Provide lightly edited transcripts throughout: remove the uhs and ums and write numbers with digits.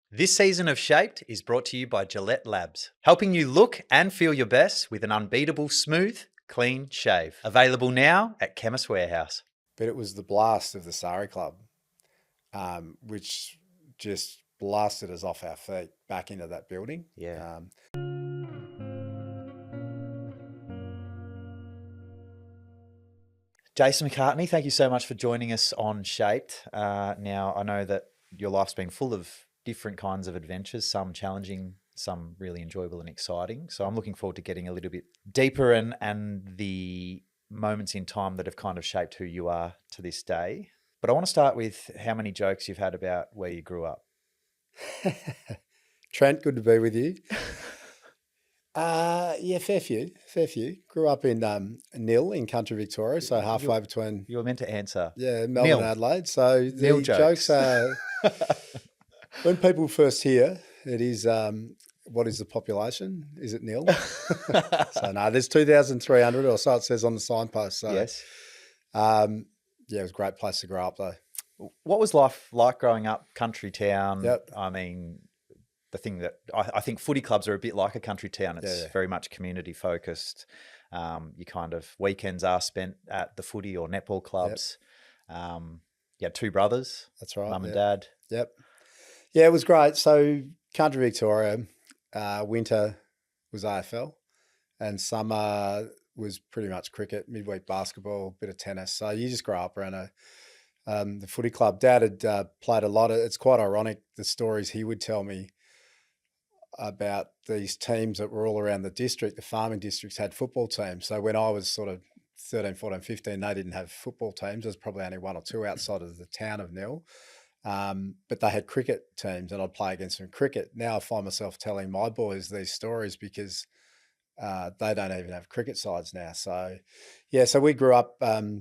This season of Shaped is brought to you by Gillette Labs, helping you look and feel your best with an unbeatable, smooth, clean shave. Available now at Chemist Warehouse. But it was the blast of the Sari Club, which just blasted us off our feet back into that building. Yeah. Jason McCartney, thank you so much for joining us on Shaped. Now, I know that your life's been full of different kinds of adventures, some challenging, some really enjoyable and exciting. So I'm looking forward to getting a little bit deeper and the moments in time that have kind of shaped who you are to this day. But I want to start with how many jokes you've had about where you grew up. Trent, good to be with you. Yeah, fair few. Grew up in Nil in country Victoria, so halfway between. You were meant to answer. Yeah, Melbourne Nil. and Adelaide. So the Nil jokes. jokes are, when people first hear, it is, what is the population? Is it nil? So no, there's 2,300 or so it says on the signpost. So Yes. yeah, it was a great place to grow up though. What was life like growing up, country town? Yep. I mean, the thing that I think footy clubs are a bit like a country town. It's very much community focused. You kind of weekends are spent at the footy or netball clubs. Yep. You had two brothers. That's right. Mum and dad. Yep. Yeah, it was great. So country Victoria, winter was AFL and summer was pretty much cricket, midweek basketball, bit of tennis. So you just grow up around the footy club. Dad had played a lot. It's quite ironic, the stories he would tell me about these teams that were all around the district. The farming districts had football teams. So when I was sort of 13, 14, 15, they didn't have football teams. There's probably only one or two outside of the town of Nil. But they had cricket teams and I'd play against them in cricket. Now I find myself telling my boys these stories because they don't even have cricket sides now. So, yeah, so we grew up, I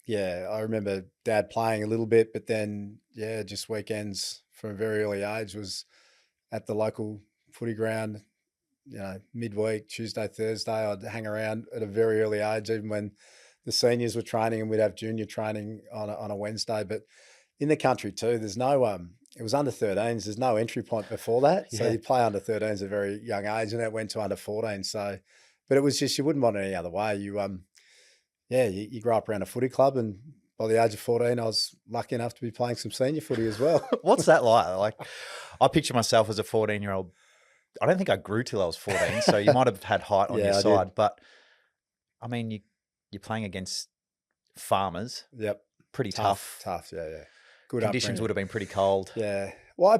remember Dad playing a little bit, but then, just weekends from a very early age was at the local footy ground, midweek, Tuesday, Thursday. I'd hang around at a very early age, even when the seniors were training and we'd have junior training on a Wednesday. But in the country too, there's no, it was under 13s. There's no entry point before that. So you play under 13s at a very young age and it went to under 14. So, but it was just, you wouldn't want it any other way. You grow up around a footy club and by the age of 14, I was lucky enough to be playing some senior footy as well. What's that like? Like, I picture myself as a 14-year-old. I don't think I grew till I was 14. So you might have had height on your side, did. But I mean, you're playing against farmers. Yep. Pretty tough. Tough. Yeah. Good conditions upbringing. Would have been pretty cold. Yeah. Well,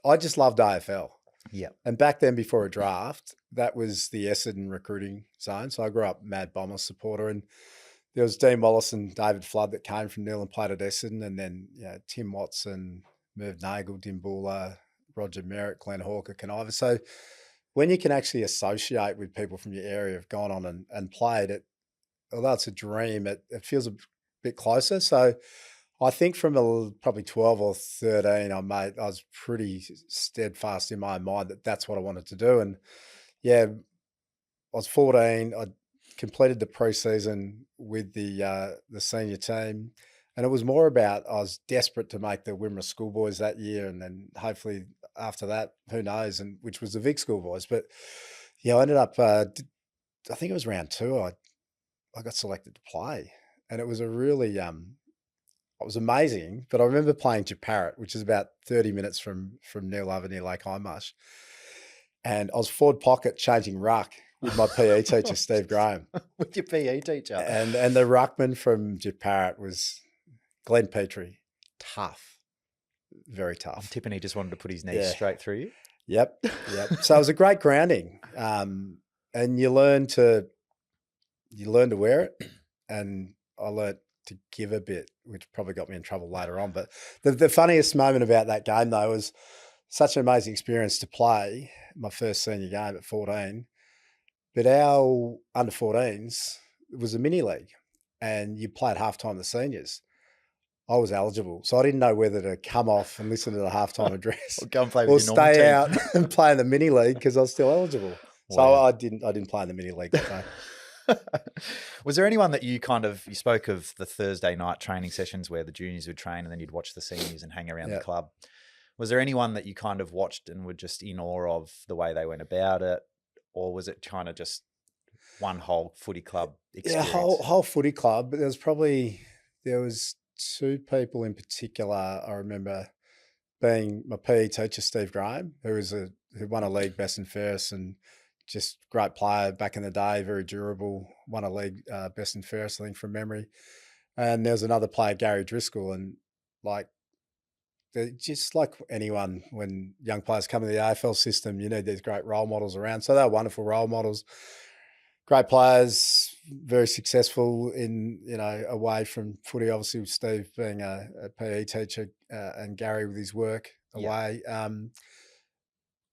I just loved AFL. Yeah. And back then before a draft, that was the Essendon recruiting zone. So I grew up Mad Bombers supporter and there was Dean Wallace and David Flood that came from Nil and played at Essendon. And then, Tim Watson, Merv Nagel, Dimbula, Roger Merritt, Glenn Hawker, Conniver. So when you can actually associate with people from your area who've gone on and played it, although it's a dream, it feels a bit closer. So I think from probably 12 or 13, I was pretty steadfast in my mind that that's what I wanted to do. And I was 14. I completed the preseason with the senior team. And it was more about, I was desperate to make the Wimmera Schoolboys that year. And then hopefully after that, who knows, and which was the Vic Schoolboys. But I ended up, I think it was round 2. I got selected to play. And it was a really, it was amazing. But I remember playing Japarrett, which is about 30 minutes from Nil over near Lake Hindmarsh. And I was forward pocket changing ruck with my PE teacher, Steve Graham. With your PE teacher. And the ruckman from Japarrett was Glenn Petrie. Tough. Very tough. I'm tipping he just wanted to put his knees straight through you. Yep. So it was a great grounding. And you learn to wear it. And I learned to give a bit, which probably got me in trouble later on. But the funniest moment about that game, though, was such an amazing experience to play my first senior game at 14. But our under 14s, it was a mini league and you play at halftime the seniors. I was eligible. So I didn't know whether to come off and listen to the halftime address or go and play with your stay team. out and play in the mini league because I was still eligible. Wow. So I didn't play in the mini league that day. Was there anyone that you spoke of the Thursday night training sessions where the juniors would train and then you'd watch the seniors and hang around the club? Was there anyone that you kind of watched and were just in awe of the way they went about it? Or was it kind of just one whole footy club Yeah, experience? whole footy club. But there was two people in particular I remember being my PE teacher, Steve Graham, who won a league best and fairest and just great player back in the day, very durable, won a league best and fairest, I think, from memory. And there was another player, Gary Driscoll, and like just like anyone, when young players come in the AFL system, you need these great role models around. So they're wonderful role models, great players, very successful in, away from footy, obviously with Steve being a PE teacher and Gary with his work away.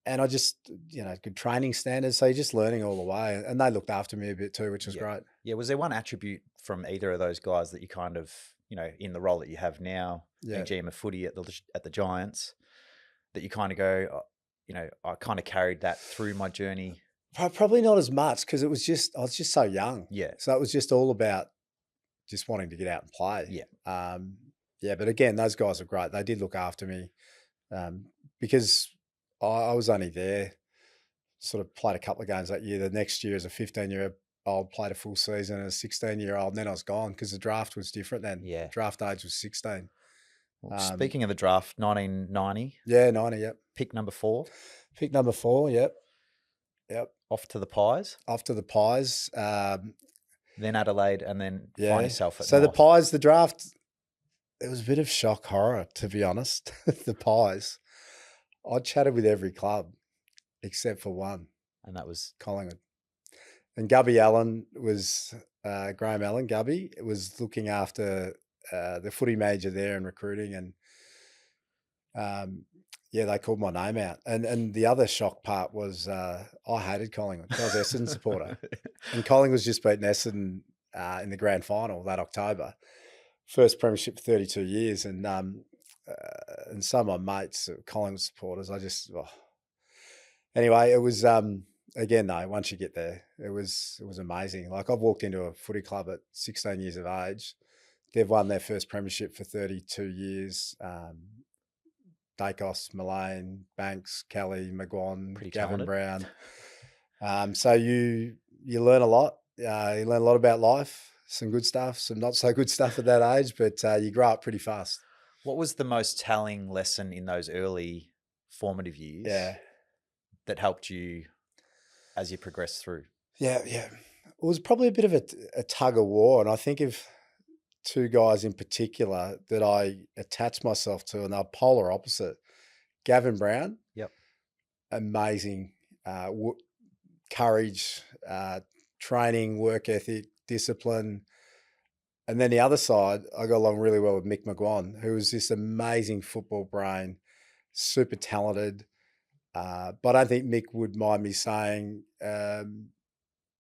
And I just, good training standards. So you're just learning all the way. And they looked after me a bit too, which was great. Yeah. Was there one attribute from either of those guys that you kind of, in the role that you have now, being GM of footy at the Giants, that you kind of go, I kind of carried that through my journey? Probably not as much because I was just so young. Yeah. So it was just all about just wanting to get out and play. Yeah. But again, those guys are great. They did look after me because I was only there, sort of played a couple of games that year. The next year as a 15-year-old, played a full season as a 16-year-old, and then I was gone because the draft was different then. Yeah. Draft age was 16. Well, speaking of the draft, 1990. Yeah, 90, yep. Pick number 4. Pick number 4, yep. Yep. Off to the Pies. Off to the Pies. Then Adelaide, and then find yourself at So North. the Pies, the draft, it was a bit of shock horror, to be honest. The Pies. I chatted with every club except for one. And that was? Collingwood. And Gubby Allen was, Graham Allen, Gubby, was looking after the footy major there and recruiting. And they called my name out. And the other shock part was I hated Collingwood. I was Essendon supporter. And Collingwood's just beaten Essendon in the grand final that October. First premiership for 32 years. And some of my mates, Collingwood supporters, Anyway, it was, again, though, once you get there, it was amazing. Like, I've walked into a footy club at 16 years of age. They've won their first premiership for 32 years. Dacos, Mullane, Banks, Kelly, McGuan, Gavin Brown. So you learn a lot. You learn a lot about life, some good stuff, some not so good stuff at that age, but you grow up pretty fast. What was the most telling lesson in those early formative years that helped you as you progressed through? Yeah. It was probably a bit of a tug of war. And I think of two guys in particular that I attached myself to, and they're polar opposite. Gavin Brown. Yep. Amazing courage, training, work ethic, discipline. And then the other side, I got along really well with Mick McGuan, who was this amazing football brain, super talented. But I don't think Mick would mind me saying, a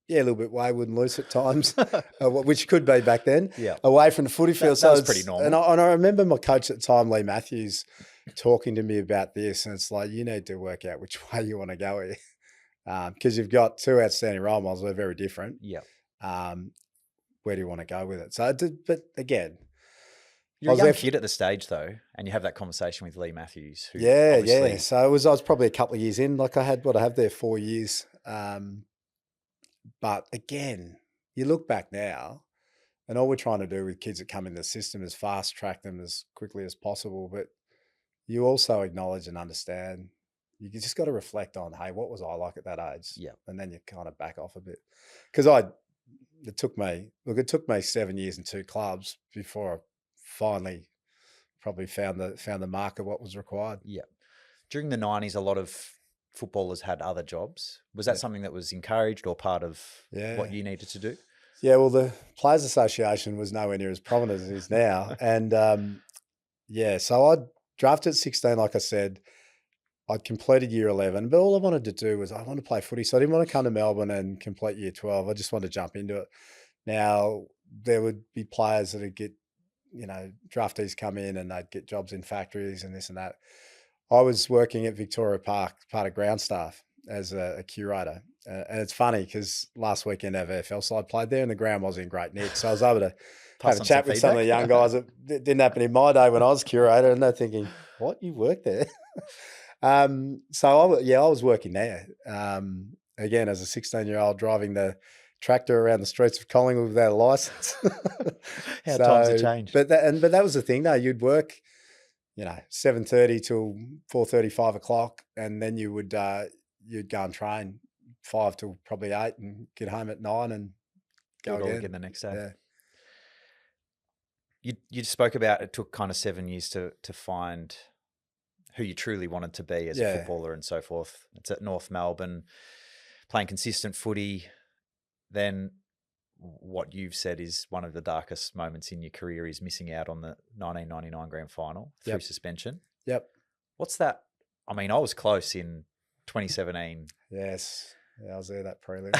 little bit wayward and loose at times, which could be back then, away from the footy field. That was pretty normal. And I remember my coach at the time, Lee Matthews, talking to me about this. And it's like, you need to work out which way you want to go here. Because you've got two outstanding role models. They're very different. Yeah. Where do you want to go with it? So, but again, you're a young kid at the stage though, and you have that conversation with Lee Matthews. Who So I was probably a couple of years in. Like I had there 4 years. But again, you look back now, and all we're trying to do with kids that come in the system is fast track them as quickly as possible. But you also acknowledge and understand. You just got to reflect on, hey, what was I like at that age? Yeah, and then you kind of back off a bit, because it took me 7 years and 2 clubs before I finally probably found the mark of what was required. Yeah. During the 90s, a lot of footballers had other jobs. Was that something that was encouraged or part of what you needed to do? Yeah, well, the Players Association was nowhere near as prominent as it is now. And so I drafted at 16, like I said. I'd completed year 11, but all I wanted to do was I wanted to play footy. So I didn't want to come to Melbourne and complete year 12. I just wanted to jump into it. Now, there would be players that would get, draftees come in and they'd get jobs in factories and this and that. I was working at Victoria Park, part of ground staff as a curator. And it's funny because last weekend our VFL side played there and the ground was in great nick. So I was able to have a chat with some of the young guys. That didn't happen in my day when I was curator, and they're thinking, What, you work there? I was working there. Again, as a 16-year-old driving the tractor around the streets of Collingwood without a license. How times have So, changed. but that was the thing though. You'd work, 7:30 till 4:30, 5 o'clock, and then you'd go and train 5 till probably 8 and get home at 9 and Do go it all again. again the next day. Yeah. You spoke about it took kind of 7 years to find who you truly wanted to be as a footballer and so forth. It's at North Melbourne, playing consistent footy. Then what you've said is one of the darkest moments in your career is missing out on the 1999 grand final through suspension. Yep. What's that? I mean, I was close in 2017. Yes. Yeah, I was there that prelim.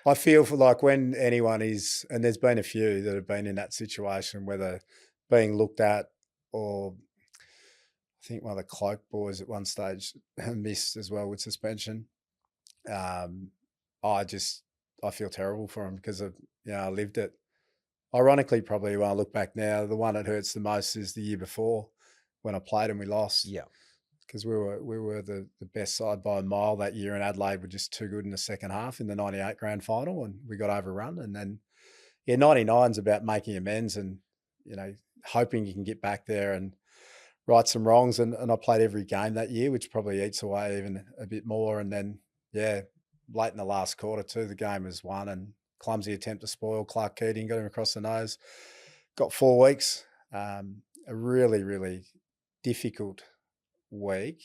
I feel for like when anyone is, and there's been a few that have been in that situation, whether being looked at or I think one of the Cloak boys at one stage missed as well with suspension. I feel terrible for him because I lived it. Ironically, probably when I look back now, the one that hurts the most is the year before when I played and we lost. Yeah. Because we were the best side by a mile that year, and Adelaide were just too good in the second half in the 98 grand final, and we got overrun. And then, 99's about making amends and, hoping you can get back there and right some wrongs. And I played every game that year, which probably eats away even a bit more. And then, late in the last quarter too, the game was won and clumsy attempt to spoil. Clark Keating got him across the nose. Got 4 weeks. A really, really difficult week,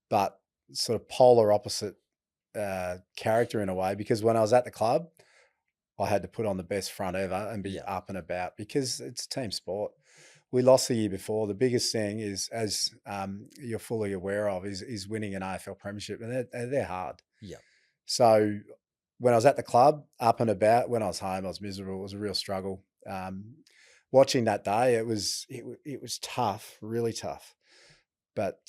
but sort of polar opposite character in a way, because when I was at the club, I had to put on the best front ever and be up and about because it's team sport. We lost the year before. The biggest thing is, as you're fully aware of, is winning an AFL premiership, and they're hard. Yeah. So when I was at the club, up and about, when I was home, I was miserable. It was a real struggle. Watching that day, it was tough, really tough. But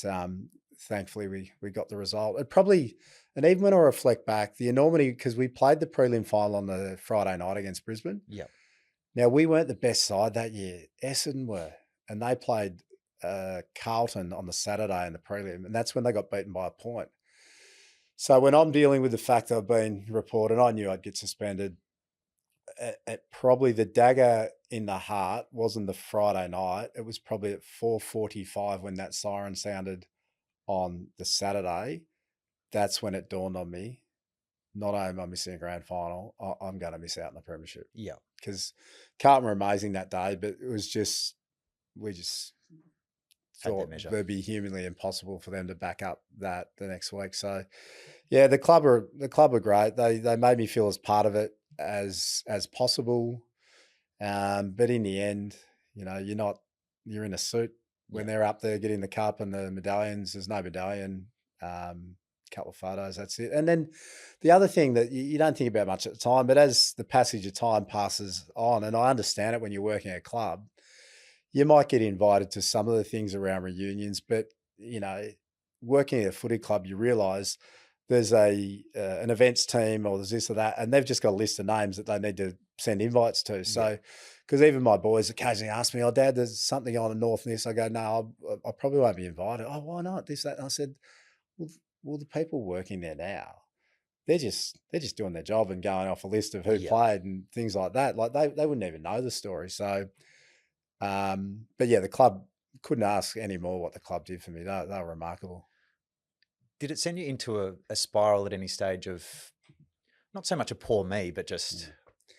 thankfully, we got the result. It probably, and even when I reflect back, the enormity, because we played the prelim final on the Friday night against Brisbane. Yeah. Now, we weren't the best side that year. Essendon were, and they played Carlton on the Saturday in the prelim, and that's when they got beaten by a point. So when I'm dealing with the fact that I've been reported, I knew I'd get suspended. Probably the dagger in the heart wasn't the Friday night. It was probably at 4:45 when that siren sounded on the Saturday. That's when it dawned on me, not only am I missing a grand final, I'm going to miss out on the premiership. Yeah. Because Carlton were amazing that day, but it was just, we just thought it'd be humanly impossible for them to back up that the next week. So, the club are great. They made me feel as part of it as possible. But in the end, you're in a suit when they're up there getting the cup and the medallions. There's no medallion, couple of photos, that's it. And then the other thing that you don't think about much at the time, but as the passage of time passes on, and I understand it when you're working at a club, you might get invited to some of the things around reunions, but, working at a footy club, you realise there's an events team or there's this or that, and they've just got a list of names that they need to send invites to. So, because even my boys occasionally ask me, "Oh, Dad, there's something on in North and this." I go, "No, I probably won't be invited." "Oh, why not? This, that." And I said, well, the people working there now, they're just doing their job and going off a list of who played and things like that. Like they wouldn't even know the story. So, but the club couldn't ask any more what the club did for me. They were remarkable. Did it send you into a spiral at any stage of not so much a poor me, but just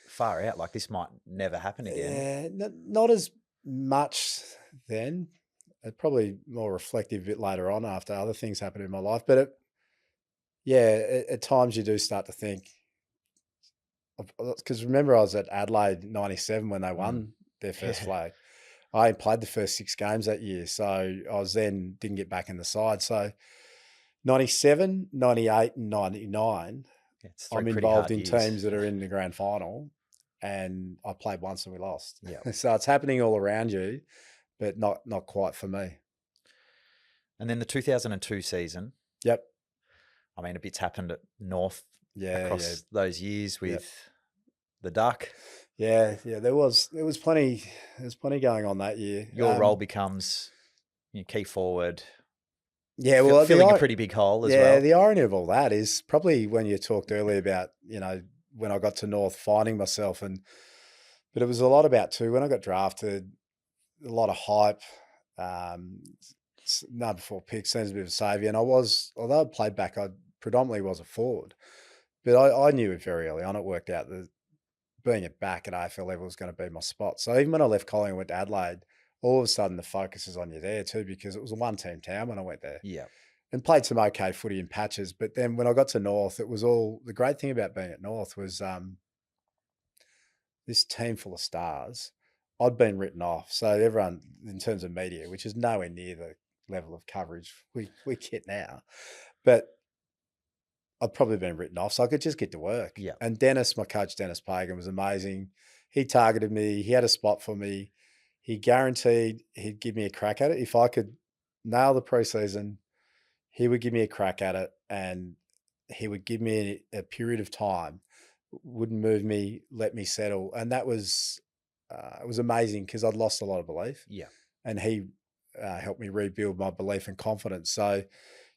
far out, like this might never happen again? Yeah, not as much then. Probably more reflective a bit later on after other things happened in my life. But at times you do start to think, because remember I was at Adelaide 97 when they won their first flag. I played the first 6 games that year. So I was didn't get back in the side. So 97, 98 and 99, I'm involved in teams that are in the grand final, and I played once and we lost. Yeah. So it's happening all around you, but not quite for me. And then the 2002 season. Yep. I mean, a bit's happened at North across those years with the Duck. Yeah. There was plenty going on that year. Your role becomes key forward, Yeah, well, filling a pretty big hole as well. the irony of all that is probably when you talked earlier about, when I got to North, finding myself, but it was a lot about too, when I got drafted, a lot of hype, number 4 pick, seems a bit of a saviour. And although I played back, I predominantly was a forward, but I knew it very early on. It worked out that being a back at AFL level was going to be my spot. So even when I left Collingwood and went to Adelaide, all of a sudden the focus is on you there too, because it was a one-team town when I went there. Yeah. And played some okay footy in patches. But then when I got to North, it was all, the great thing about being at North was this team full of stars. I'd been written off. So everyone, in terms of media, which is nowhere near the level of coverage we get now, but I'd probably been written off, so I could just get to work. Yeah. And Dennis, my coach, Dennis Pagan, was amazing. He targeted me. He had a spot for me. He guaranteed he'd give me a crack at it. If I could nail the preseason, he would give me a crack at it, and he would give me a period of time, wouldn't move me, let me settle. And that was, it was amazing because I'd lost a lot of belief. Yeah. And he helped me rebuild my belief and confidence. So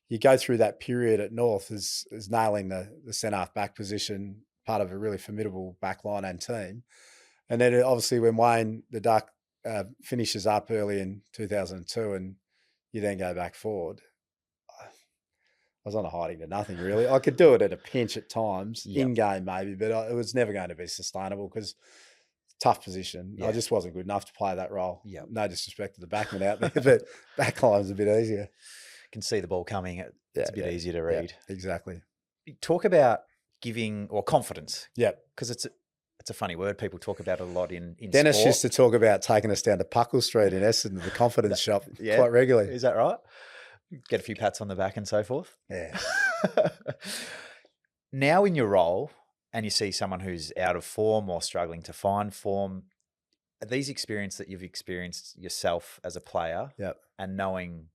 you go through that period at North as nailing the centre-half back position, part of a really formidable backline and team. And then obviously when Wayne, the Duck, finishes up early in 2002 and you then go back forward, I was on a hiding to nothing, really. I could do it at a pinch at times, in-game maybe, but it was never going to be sustainable because tough position. I just wasn't good enough to play that role. Yeah. No disrespect to the backman out there, but backline's a bit easier. Can see the ball coming. It's a bit easier to read. Yeah, exactly. Talk about giving or confidence. Yeah. Because it's a funny word. People talk about it a lot in Dennis sport. used to talk about taking us down to Puckle Street in Essendon, the confidence shop, quite regularly. Is that right? Get a few pats on the back and so forth. Yeah. Now in your role, and you see someone who's out of form or struggling to find form, these experiences that you've experienced yourself as a player, and knowing,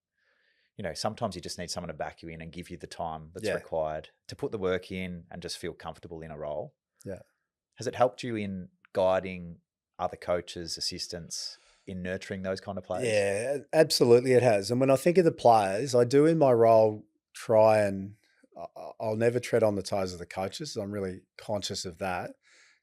sometimes you just need someone to back you in and give you the time that's required to put the work in and just feel comfortable in a role. Yeah. Has it helped you in guiding other coaches, assistants, in nurturing those kind of players? Yeah, absolutely it has. And when I think of the players, I do in my role try and I'll never tread on the toes of the coaches. I'm really conscious of that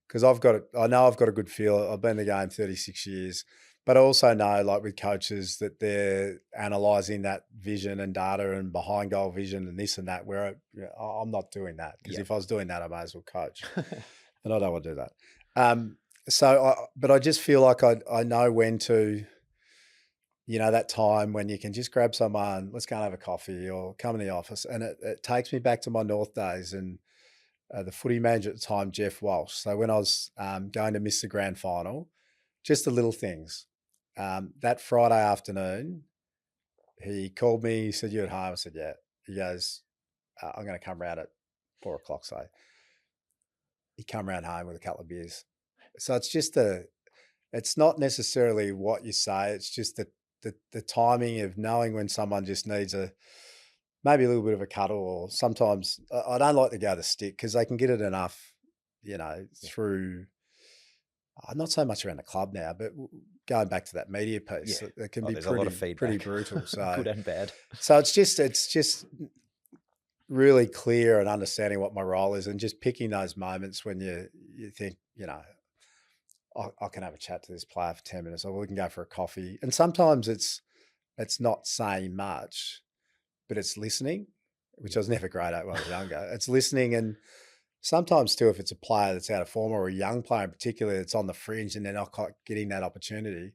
because I know I've got a good feel. I've been in the game 36 years, but I also know, like with coaches, that they're analysing that vision and data and behind goal vision and this and that, where I'm not doing that because if I was doing that, I may as well coach. And I don't want to do that. But I just feel like I know when to, that time when you can just grab someone, let's go and have a coffee or come in the office. And it takes me back to my North days and the footy manager at the time, Jeff Walsh. So when I was going to miss the grand final, just the little things. That Friday afternoon, he called me, he said, "You at home?" I said, "Yeah." He goes, "I'm going to come round at 4 o'clock." So he come round home with a couple of beers. So it's just it's not necessarily what you say. It's just the timing of knowing when someone just needs maybe a little bit of a cuddle, or sometimes I don't like to go the stick because they can get it enough, through not so much around the club now, but going back to that media piece, that can be a lot of pretty brutal. So good and bad. So it's just really clear and understanding what my role is and just picking those moments when you think, I can have a chat to this player for 10 minutes, or we can go for a coffee. And sometimes it's not saying much, but it's listening, which I was never great at when I was younger. It's listening, and sometimes too, if it's a player that's out of form or a young player in particular that's on the fringe and they're not quite getting that opportunity,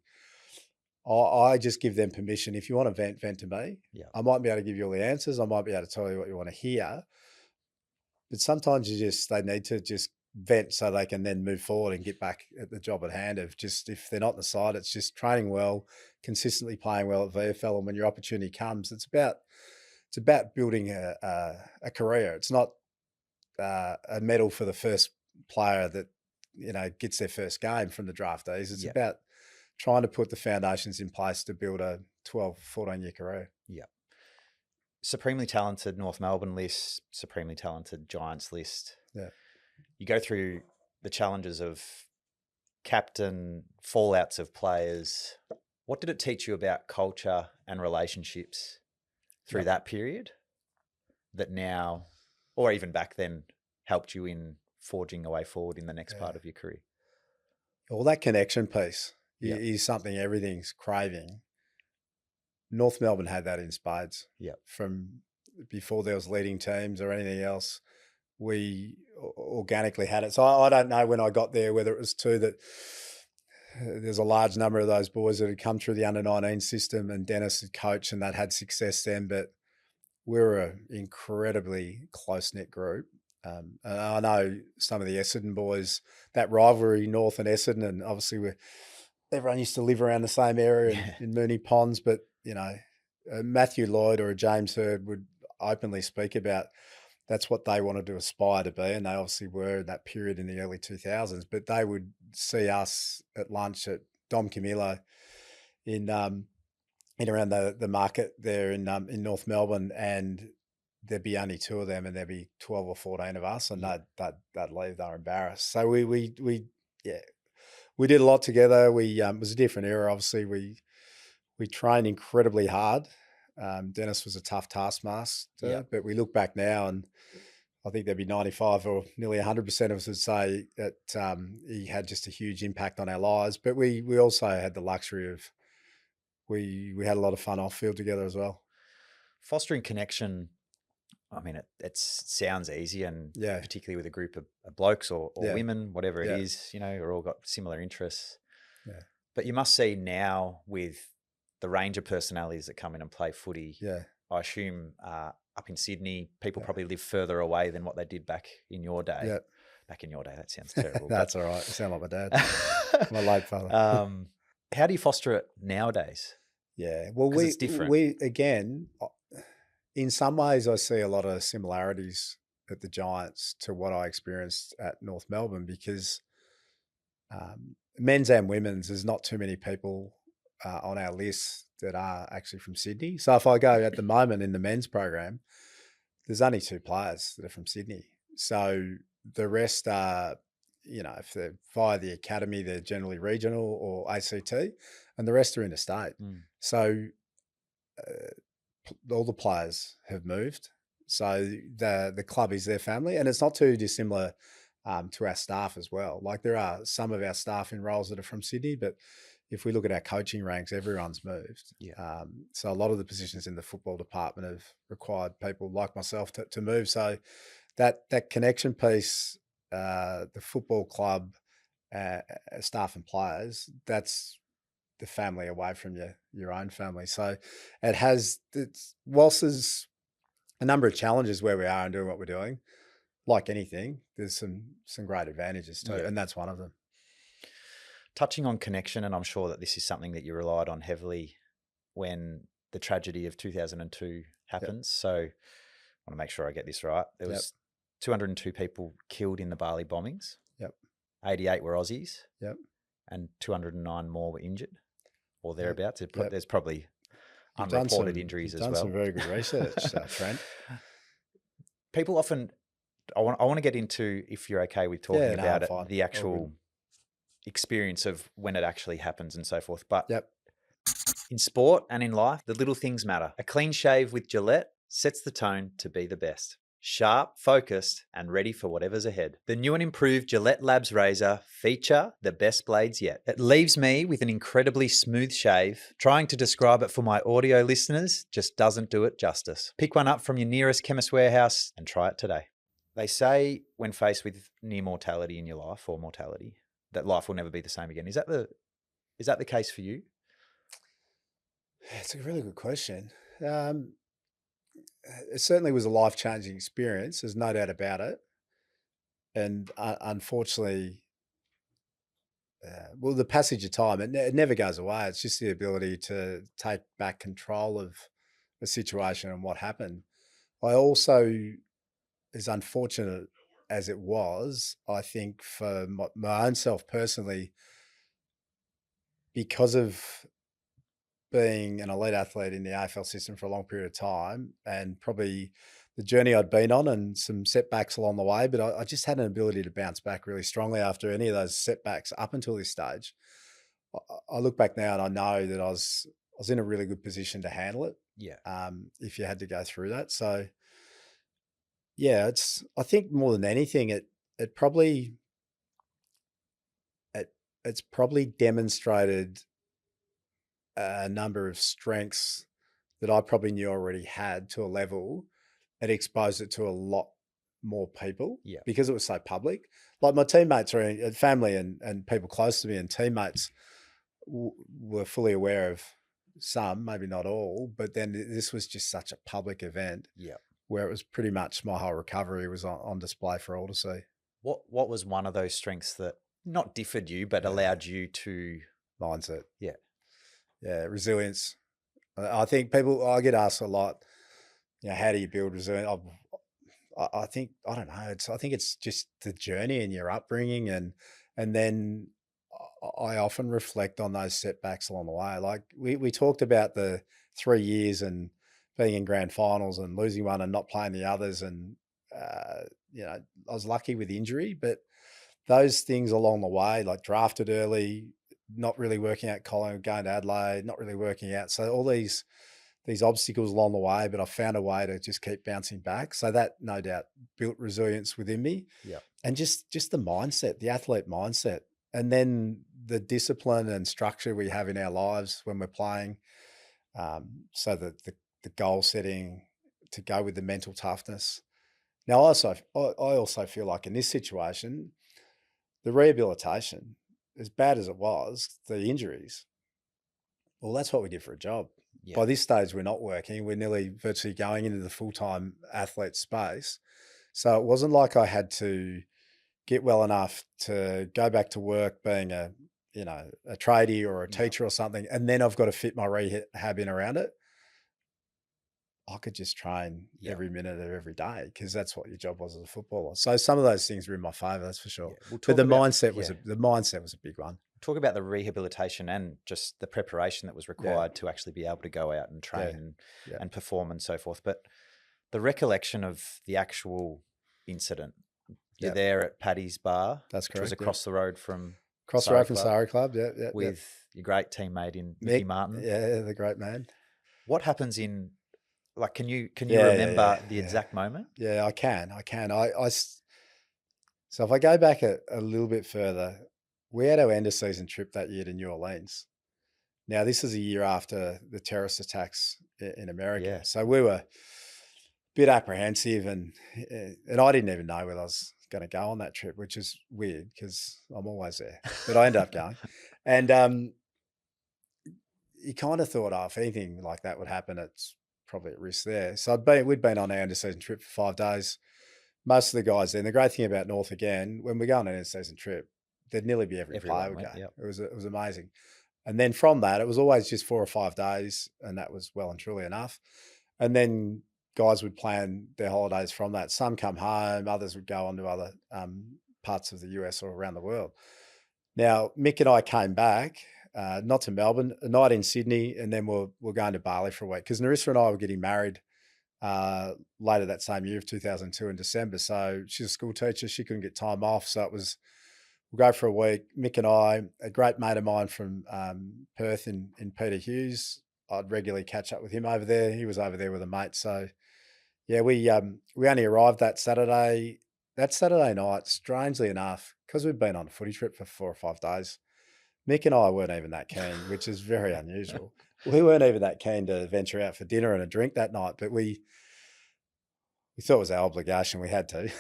I just give them permission. If you want to vent to me. Yeah. I might be able to give you all the answers. I might be able to tell you what you want to hear. But sometimes they need to just vent so they can then move forward and get back at the job at hand of just, if they're not on the side, it's just training well, consistently playing well at VFL. And when your opportunity comes, it's about building a career. It's not a medal for the first player that, gets their first game from the draftees. It's about trying to put the foundations in place to build a 12, 14-year career. Yeah. Supremely talented North Melbourne list, supremely talented Giants list. Yeah. You go through the challenges of captain, fallouts of players. What did it teach you about culture and relationships through Yep. that period that now, or even back then, helped you in forging a way forward in the next part of your career? Well, that connection piece Yep. is something everything's craving. North Melbourne had that in spades. Yep. From before there was leading teams or anything else, we organically had it. So I don't know when I got there whether it was that there's a large number of those boys that had come through the under-19 system and Dennis had coached and they'd had success then, but we were an incredibly close-knit group. And I know some of the Essendon boys, that rivalry, North and Essendon, and obviously everyone used to live around the same area in Moonee Ponds, but, you know, Matthew Lloyd or a James Hird would openly speak about that's what they wanted to aspire to be, and they obviously were in that period in the early 2000s, but they would see us at lunch at Dom Camillo in around the market there in North Melbourne, and there'd be only two of them and there'd be 12 or 14 of us, and they'd leave. They were embarrassed. So we did a lot together. It was a different era. Obviously we trained incredibly hard. Dennis was a tough taskmaster, but we look back now and I think there'd be 95 or nearly 100% of us would say that he had just a huge impact on our lives. But we also had the luxury of, we had a lot of fun off field together as well. Fostering connection, I mean, it sounds easy, and particularly with a group of blokes or women, whatever it is, you know, we're all got similar interests. Yeah. But you must see now with the range of personalities that come in and play footy. Yeah. I assume up in Sydney, people probably live further away than what they did back in your day. Yeah. Back in your day, that sounds terrible. That's all right. You sound like my dad, my late father. How do you foster it nowadays? Yeah. Well, it's different. we again, in some ways, I see a lot of similarities at the Giants to what I experienced at North Melbourne, because men's and women's, there's not too many people on our list that are actually from Sydney. So if I go at the moment in the men's program, there's only 2 players that are from Sydney. So the rest are, you know, if they're via the academy, they're generally regional or ACT, and the rest are interstate. So all the players have moved. So the club is their family, and it's not too dissimilar to our staff as well. Like, there are some of our staff in roles that are from Sydney, but if we look at our coaching ranks, everyone's moved. So a lot of the positions in the football department have required people like myself to move. So that connection piece, the football club, staff and players, that's the family away from your own family. So whilst there's a number of challenges where we are and doing what we're doing, like anything, there's some great advantages too, and that's one of them. Touching on connection, and I'm sure that this is something that you relied on heavily when the tragedy of 2002 happens. So I want to make sure I get this right. There was 202 people killed in the Bali bombings. 88 were Aussies. And 209 more were injured or thereabouts. There's probably unreported injuries as well. Done some very good research, Trent. People often, I want to get into, if you're okay with talking about it, the actual experience of when it actually happens and so forth. But in sport and in life, the little things matter. A clean shave with Gillette sets the tone to be the best. Sharp, focused, and ready for whatever's ahead. The new and improved Gillette Labs razor feature the best blades yet. It leaves me with an incredibly smooth shave. Trying to describe it for my audio listeners just doesn't do it justice. Pick one up from your nearest Chemist Warehouse and try it today. They say when faced with near mortality in your life, or mortality, that life will never be the same again. Is that the case for you? It's a really good question. It certainly was a life-changing experience. There's no doubt about it. And unfortunately, the passage of time, it never goes away. It's just the ability to take back control of the situation and what happened. I also, as unfortunate as it was, I think for my own self personally, because of being an elite athlete in the AFL system for a long period of time, and probably the journey I'd been on and some setbacks along the way, but I just had an ability to bounce back really strongly after any of those setbacks up until this stage. I look back now and I know that I was in a really good position to handle it. Yeah. If you had to go through that. So yeah, I think more than anything, it probably, it, it's probably demonstrated a number of strengths that I probably knew I already had to a level. It exposed it to a lot more people Yeah. because it was so public. Like my teammates or family and people close to me and teammates were fully aware of some, maybe not all, but then this was just such a public event Yeah. where it was pretty much my whole recovery was on display for all to see. What was one of those strengths that not differed you, but allowed you to? Mindset. Yeah. Yeah. Resilience. I think I get asked a lot, how do you build resilience? I think, I don't know. I think it's just the journey and your upbringing. And then I often reflect on those setbacks along the way. Like we talked about the 3 years and being in grand finals and losing one and not playing the others. And, I was lucky with injury, but those things along the way, like drafted early, not really working out Collingwood, going to Adelaide, not really working out. So all these obstacles along the way, but I found a way to just keep bouncing back. So that no doubt built resilience within me. Yeah. And just the mindset, the athlete mindset, and then the discipline and structure we have in our lives when we're playing. So that the goal setting to go with the mental toughness. Now, I also feel like in this situation, the rehabilitation, as bad as it was, the injuries, well, that's what we did for a job. Yeah. By this stage, we're not working. We're nearly virtually going into the full-time athlete space. So it wasn't like I had to get well enough to go back to work being a tradie or a Yeah. teacher or something, and then I've got to fit my rehab in around it. I could just train Yeah. every minute of every day because that's what your job was as a footballer. So some of those things were in my favour, that's for sure. Yeah. We'll But talk the about mindset was a big one. talk about the rehabilitation and just the preparation that was required to actually be able to go out and train and perform and so forth. But the recollection of the actual incident, you're there at Paddy's Bar, That's which was correct. across the road from Across the road from Surrey Club, with your great teammate in Mickey Martin. Yeah, the great man. What happens in, like, can you Yeah, remember the exact moment? Yeah, I can. So if I go back a little bit further, we had our end of season trip that year to New Orleans. Now, this is a year after the terrorist attacks in America. Yeah. So we were a bit apprehensive and I didn't even know whether I was going to go on that trip, which is weird because I'm always there, but I ended up going. And you kind of thought, if anything like that would happen, it's probably at risk there. So we'd been on our end of season trip for 5 days. Most of the guys there. And the great thing about North again, when we go on an end of season trip, there'd nearly be every player would go. Yep. It was amazing. And then from that, it was always just 4 or 5 days, and that was well and truly enough. And then guys would plan their holidays from that. Some come home, others would go on to other parts of the US or around the world. Now, Mick and I came back, not to Melbourne, a night in Sydney, and then we're going to Bali for a week because Narissa and I were getting married later that same year of 2002 in December. So she's a school teacher. She couldn't get time off. So we'll go for a week. Mick and I, a great mate of mine from Perth in Peter Hughes, I'd regularly catch up with him over there. He was over there with a mate. So yeah, we only arrived that Saturday. That Saturday night, strangely enough, because we've been on a footy trip for 4 or 5 days, Mick and I weren't even that keen, which is very unusual. We weren't even that keen to venture out for dinner and a drink that night, but we thought it was our obligation. We had to.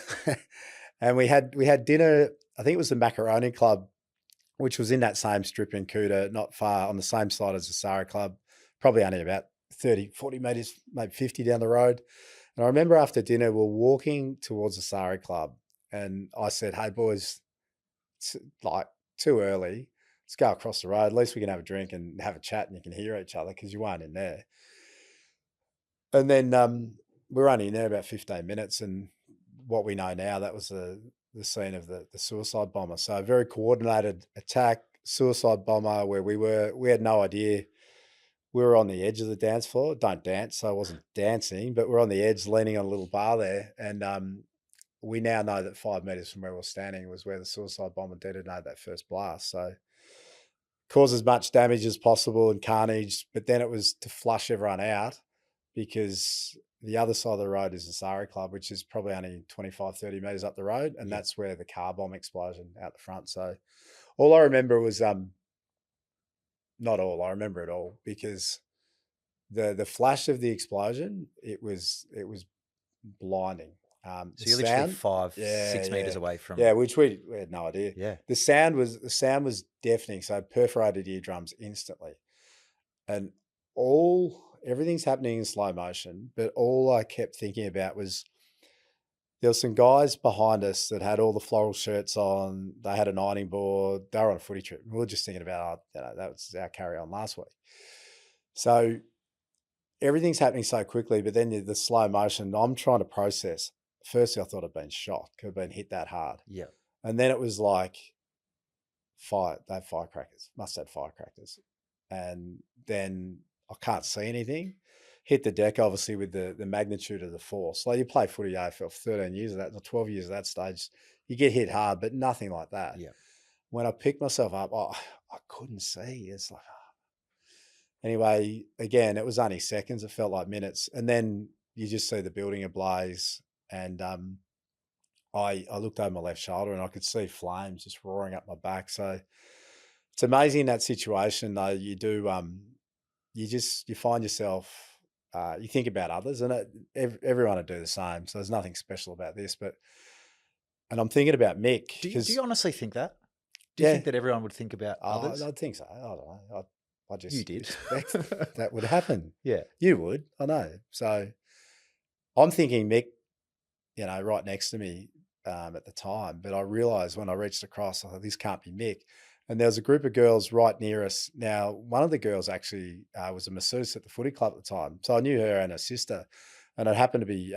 And we had dinner. I think it was the Macaroni Club, which was in that same strip in Cooter, not far on the same side as the Surrey Club, probably only about 30, 40 metres, maybe 50 down the road. And I remember after dinner, we're walking towards the Surrey Club and I said, hey boys, it's like too early. Let's go across the road. At least we can have a drink and have a chat and you can hear each other because you weren't in there. And then we were only in there about 15 minutes. And what we know now, that was the scene of the suicide bomber. So a very coordinated attack, suicide bomber where we had no idea. We were on the edge of the dance floor. Don't dance, so I wasn't dancing, but we're on the edge leaning on a little bar there. And we now know that 5 metres from where we were standing was where the suicide bomber detonated that first blast. So cause as much damage as possible and carnage, but then it was to flush everyone out because the other side of the road is the Sari Club, which is probably only 25, 30 metres up the road, and that's where the car bomb explosion out the front. So all I remember was not all, I remember it all because the flash of the explosion, it was blinding. The So you're literally sound, 5, yeah, 6 meters yeah, away from. yeah, which we had no idea. Yeah. The sound was deafening, so I perforated eardrums instantly, and everything's happening in slow motion. But all I kept thinking about was there were some guys behind us that had all the floral shirts on. They had an ironing board. They were on a footy trip. We were just thinking about, that was our carry on last week. So everything's happening so quickly, but then the slow motion, I'm trying to process. Firstly, I thought I'd been shot, could have been hit that hard. Yeah. And then it was like, they had firecrackers, must have had firecrackers. And then I can't see anything. Hit the deck, obviously, with the magnitude of the force. Like you play footy AFL for 13 years of that, or 12 years of that stage, you get hit hard, but nothing like that. Yeah. When I picked myself up, I couldn't see. It's like, anyway, again, it was only seconds. It felt like minutes. And then you just see the building ablaze. And I looked over my left shoulder and I could see flames just roaring up my back. So it's amazing in that situation, though. You do, you find yourself, you think about others, and everyone would do the same. So there's nothing special about this. And I'm thinking about Mick. Do you honestly think that? Do you think that everyone would think about others? I'd think so. I don't know. I just You did. expect that would happen. Yeah. You would, I know. So I'm thinking Mick, right next to me at the time. But I realised when I reached across, I thought, this can't be Mick. And there was a group of girls right near us. Now, one of the girls actually was a masseuse at the footy club at the time. So I knew her and her sister. And it happened to be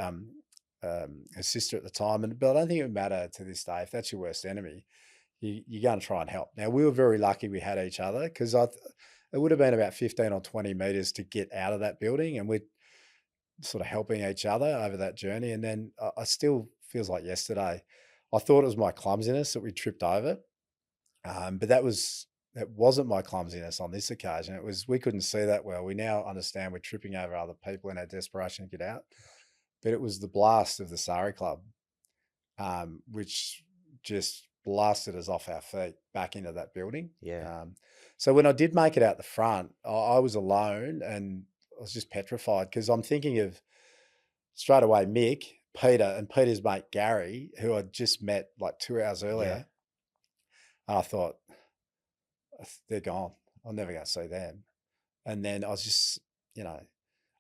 her sister at the time. But I don't think it would matter to this day. If that's your worst enemy, you're going to try and help. Now, we were very lucky we had each other because it would have been about 15 or 20 metres to get out of that building. And we're sort of helping each other over that journey. And then I still feels like yesterday, I thought it was my clumsiness that we tripped over. But that wasn't my clumsiness on this occasion. It was, we couldn't see that well. We now understand we're tripping over other people in our desperation to get out. But it was the blast of the Sari Club, which just blasted us off our feet back into that building. Yeah. So when I did make it out the front, I was alone and I was just petrified because I'm thinking of straight away Mick, Peter, and Peter's mate Gary, who I'd just met like 2 hours earlier. Yeah. And I thought, they're gone. I'm never going to see them. And then I was just,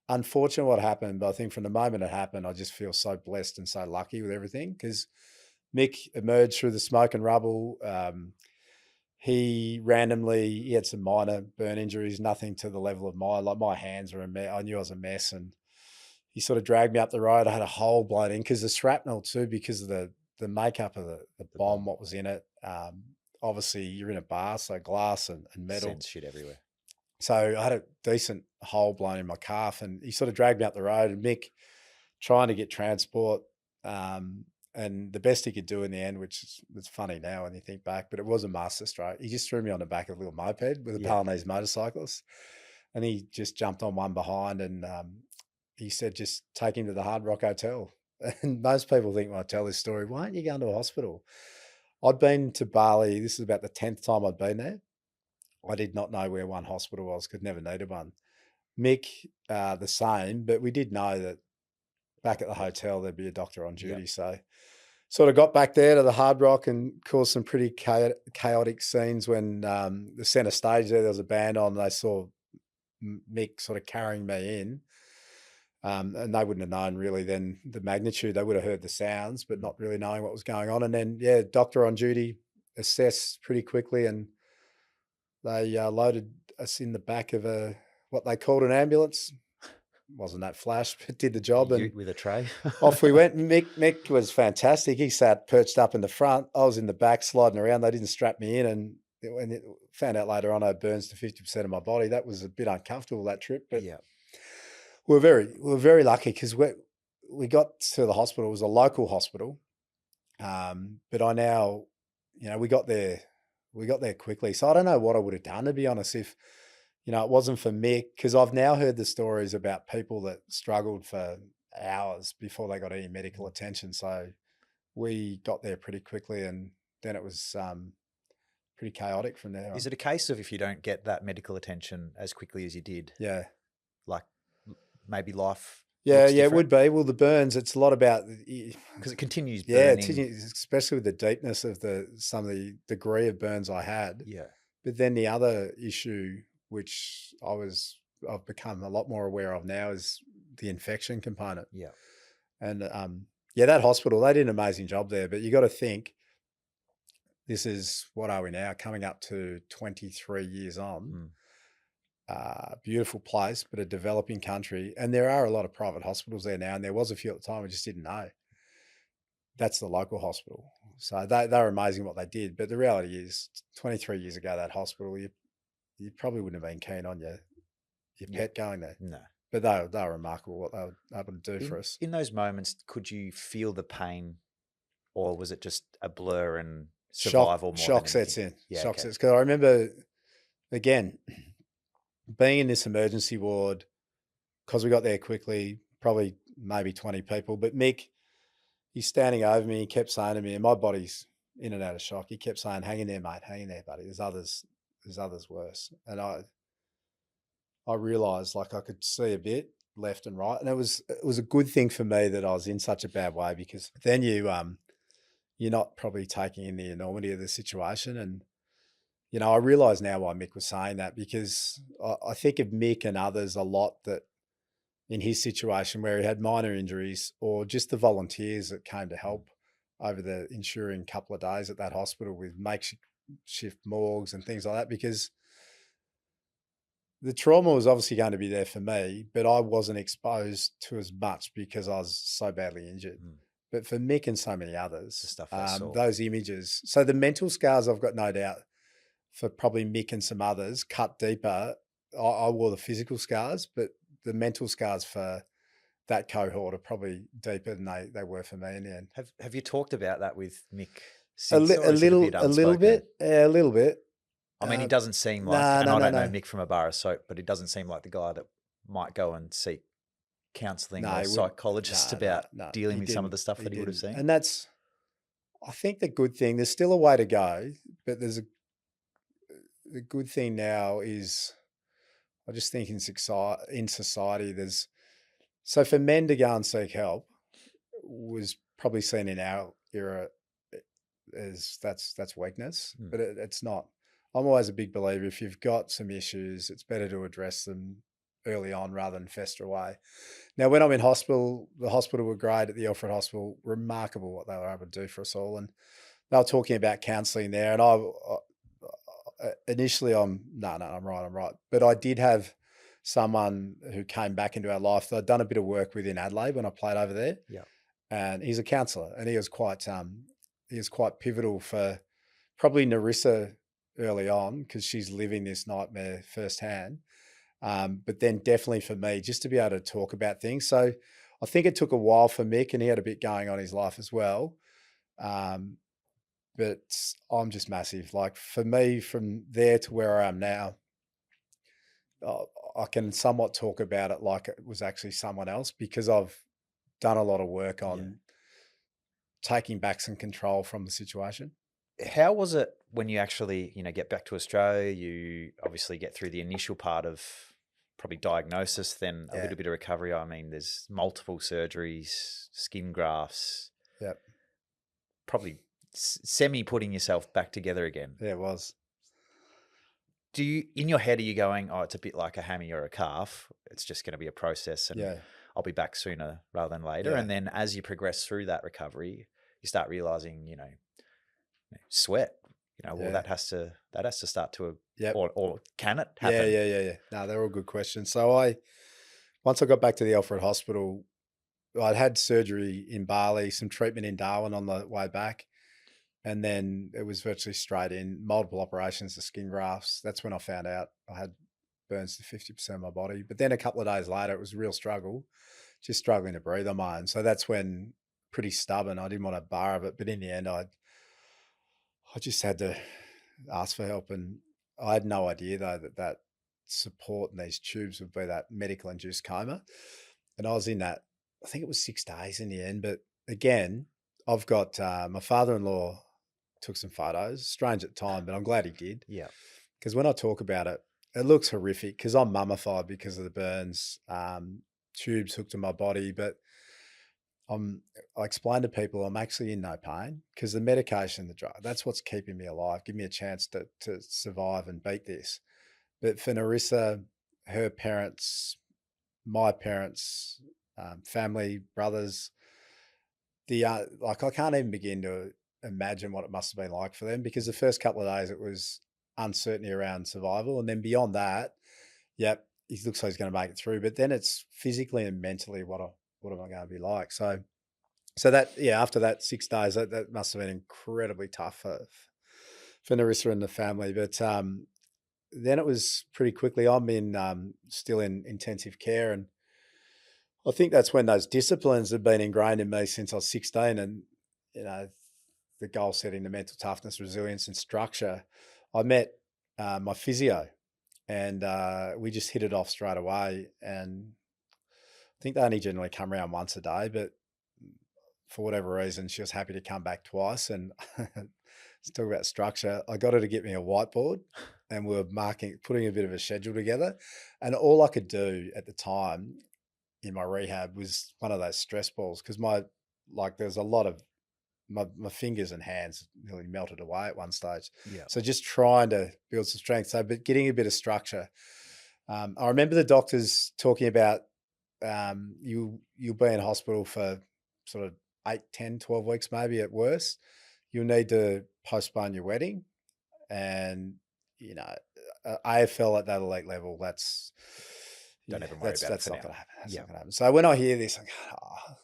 unfortunate what happened. But I think from the moment it happened, I just feel so blessed and so lucky with everything because Mick emerged through the smoke and rubble. He had some minor burn injuries, nothing to the level of mine. Like my hands were a mess. I knew I was a mess. And he sort of dragged me up the road. I had a hole blown in because the shrapnel too, because of the makeup of the bomb, what was in it. Obviously, you're in a bar, so glass and metal. Sends shit everywhere. So I had a decent hole blown in my calf, and he sort of dragged me up the road. And Mick, trying to get transport, and the best he could do in the end, which was funny now when you think back, but it was a masterstroke. He just threw me on the back of a little moped with a Balinese motorcyclist, and he just jumped on one behind, and he said, "Just take him to the Hard Rock Hotel." And most people think when I tell this story, why aren't you going to a hospital? I'd been to Bali. This is about the 10th time I'd been there. I did not know where one hospital was, could never needed one. Mick, the same, but we did know that back at the hotel, there'd be a doctor on duty. Yep. So sort of got back there to the Hard Rock and caused some pretty chaotic scenes when the centre stage there was a band on. They saw Mick sort of carrying me in. And they wouldn't have known really then the magnitude. They would have heard the sounds, but not really knowing what was going on. And then, doctor on duty assessed pretty quickly, and they loaded us in the back of what they called an ambulance. Wasn't that flash, but did the job. And with a tray. Off we went. Mick was fantastic. He sat perched up in the front. I was in the back sliding around. They didn't strap me in, and found out later on I had burns to 50% of my body. That was a bit uncomfortable, that trip, but yeah. We're very lucky because we got to the hospital. It was a local hospital, but I now, we got there we got there quickly. So I don't know what I would have done, to be honest, if, it wasn't for Mick, because I've now heard the stories about people that struggled for hours before they got any medical attention. So we got there pretty quickly, and then it was pretty chaotic from there on. Is it a case of if you don't get that medical attention as quickly as you did, Yeah. like maybe life Yeah, looks yeah, it different? would be. Well, the burns, it's a lot about Because it continues yeah, burning. especially with the deepness of some of the degree of burns I had. Yeah. But then the other issue, which I've become a lot more aware of now, is the infection component. Yeah. And yeah, that hospital, they did an amazing job there. But you got to think, this is, what are we now? Coming up to 23 years on. Beautiful place, but a developing country. And there are a lot of private hospitals there now. And there was a few at the time, we just didn't know. That's the local hospital. So they were amazing what they did. But the reality is, 23 years ago, that hospital, you probably wouldn't have been keen on your pet going there. No. But they were remarkable what they were able to do for us. In those moments, could you feel the pain, or was it just a blur and survival? Shock sets in. Yeah, shock sets. Because I remember, again, being in this emergency ward, because we got there quickly, probably maybe 20 people. But Mick, he's standing over me. He kept saying to me, and my body's in and out of shock. He kept saying, "Hang in there, mate. Hang in there, buddy. There's others worse." And I realised, like, I could see a bit left and right, and it was a good thing for me that I was in such a bad way, because then you're not probably taking in the enormity of the situation. And I realise now why Mick was saying that, because I think of Mick and others a lot that in his situation where he had minor injuries, or just the volunteers that came to help over the ensuing couple of days at that hospital with makeshift morgues and things like that, because the trauma was obviously going to be there for me, but I wasn't exposed to as much because I was so badly injured. But for Mick and so many others, the stuff they saw. Those images. So the mental scars, I've got no doubt, for probably Mick and some others, cut deeper. I wore the physical scars, but the mental scars for that cohort are probably deeper than they were for me in the end. Have you talked about that with Mick A since? little bit. Yeah, a little bit. I mean, he doesn't seem like, and I don't know Mick from a bar of soap, but he doesn't seem like the guy that might go and seek counselling or psychologist about dealing with some of the stuff that he would have seen. And that's, I think, the good thing. There's still a way to go, but the good thing now is, I just think in society, so for men to go and seek help was probably seen in our era as that's weakness, but it's not. I'm always a big believer, if you've got some issues, it's better to address them early on rather than fester away. Now, when I'm in hospital, the hospital were great at the Alfred Hospital, remarkable what they were able to do for us all. And they were talking about counselling there, and I initially I'm right. But I did have someone who came back into our life that I'd done a bit of work with in Adelaide when I played over there. Yeah. And he's a counsellor, and he was quite pivotal for probably Narissa early on, because she's living this nightmare firsthand. But then definitely for me, just to be able to talk about things. So I think it took a while for Mick, and he had a bit going on in his life as well. But I'm just massive. Like, for me, from there to where I am now, I can somewhat talk about it like it was actually someone else, because I've done a lot of work on taking back some control from the situation. How was it when you actually, get back to Australia? You obviously get through the initial part of probably diagnosis, then a little bit of recovery. I mean, there's multiple surgeries, skin grafts. Yep. Probably semi putting yourself back together again. Yeah, it was. Do you, in your head, are you going, oh, it's a bit like a hammy or a calf, it's just going to be a process, and I'll be back sooner rather than later? And then as you progress through that recovery, you start realizing, sweat, well, that has to start to, or can it happen? Yeah. No, they're all good questions. So once I got back to the Alfred Hospital, I'd had surgery in Bali, some treatment in Darwin on the way back. And then it was virtually straight in, multiple operations, the skin grafts. That's when I found out I had burns to 50% of my body. But then a couple of days later, it was a real struggle, just struggling to breathe on my own. So that's when, pretty stubborn, I didn't want a bar of it. But in the end, I just had to ask for help. And I had no idea though that support and these tubes would be that medical induced coma. And I was in that, I think it was 6 days in the end. But again, I've got my father-in-law took some photos, strange at the time, but I'm glad he did. Yeah. Because when I talk about it, it looks horrific because I'm mummified because of the burns, tubes hooked to my body. But I explain to people I'm actually in no pain because the medication, the drug, that's what's keeping me alive. Give me a chance to survive and beat this. But for Narissa, her parents, my parents, family, brothers, like I can't even begin to imagine what it must have been like for them because the first couple of days it was uncertainty around survival, and then beyond that, yep, he looks like he's going to make it through. But then it's physically and mentally what am I going to be like? So that, yeah, after that 6 days, that must have been incredibly tough for Narissa and the family. But then it was pretty quickly. I'm in still in intensive care, and I think that's when those disciplines have been ingrained in me since I was 16, and you know, the goal setting, the mental toughness, resilience, and structure. I met my physio, and we just hit it off straight away. And I think they only generally come around once a day, but for whatever reason, she was happy to come back twice. And let's talk about structure. I got her to get me a whiteboard, and we were putting a bit of a schedule together. And all I could do at the time in my rehab was one of those stress balls because there's a lot of my fingers and hands nearly melted away at one stage. Yeah. So just trying to build some strength. So, but getting a bit of structure. I remember the doctors talking about you'll be in hospital for sort of 8, 10, 12 weeks, maybe at worst. You'll need to postpone your wedding. And, AFL at that elite level, Don't even worry about it that's for not now. going to happen. That's Yeah. not going to happen. So when I hear this, I'm going,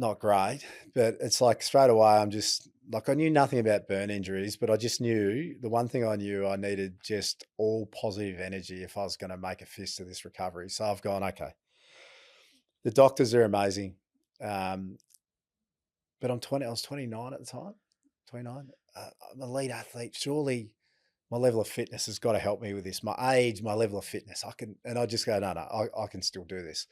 not great, but it's like straight away, I'm just like, I knew nothing about burn injuries, but I just knew the one thing I knew I needed just all positive energy if I was going to make a fist of this recovery. So I've gone, okay, the doctors are amazing. But I'm 20, I was 29 at the time, 29. I'm an elite athlete. Surely my level of fitness has got to help me with this. My age, my level of fitness, and I just go, no, I can still do this.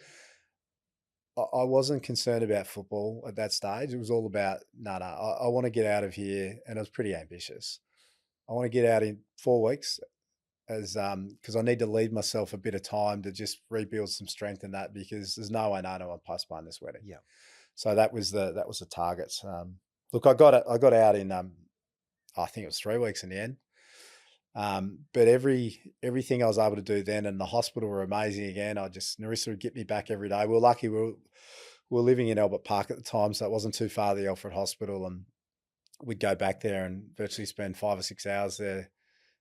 I wasn't concerned about football at that stage. It was all about, I want to get out of here. And I was pretty ambitious. I want to get out in 4 weeks because I need to leave myself a bit of time to just rebuild some strength in that because there's no way I postpone this wedding. Yeah. So that was the targets. Look, I got out in, I think it was 3 weeks in the end. But everything I was able to do then, and the hospital were amazing again. Narissa would get me back every day. We were lucky. We were living in Albert Park at the time, so it wasn't too far, the Alfred Hospital, and we'd go back there and virtually spend 5 or 6 hours there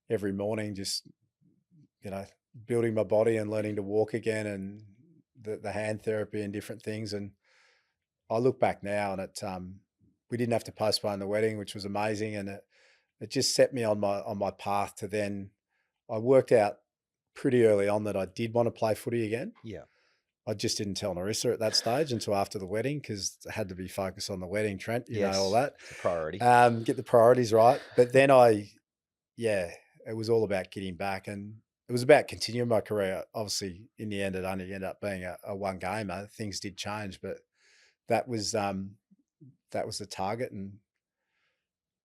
every morning, just, building my body and learning to walk again, and the hand therapy and different things. And I look back now, and we didn't have to postpone the wedding, which was amazing, and it just set me on my path to then. I worked out pretty early on that I did want to play footy again. Yeah. I just didn't tell Narissa at that stage until after the wedding because I had to be focused on the wedding, Trent, you know, all that. It's a priority. Get the priorities right. But then it was all about getting back, and it was about continuing my career. Obviously, in the end, it only ended up being a one gamer. Things did change, but that was the target. And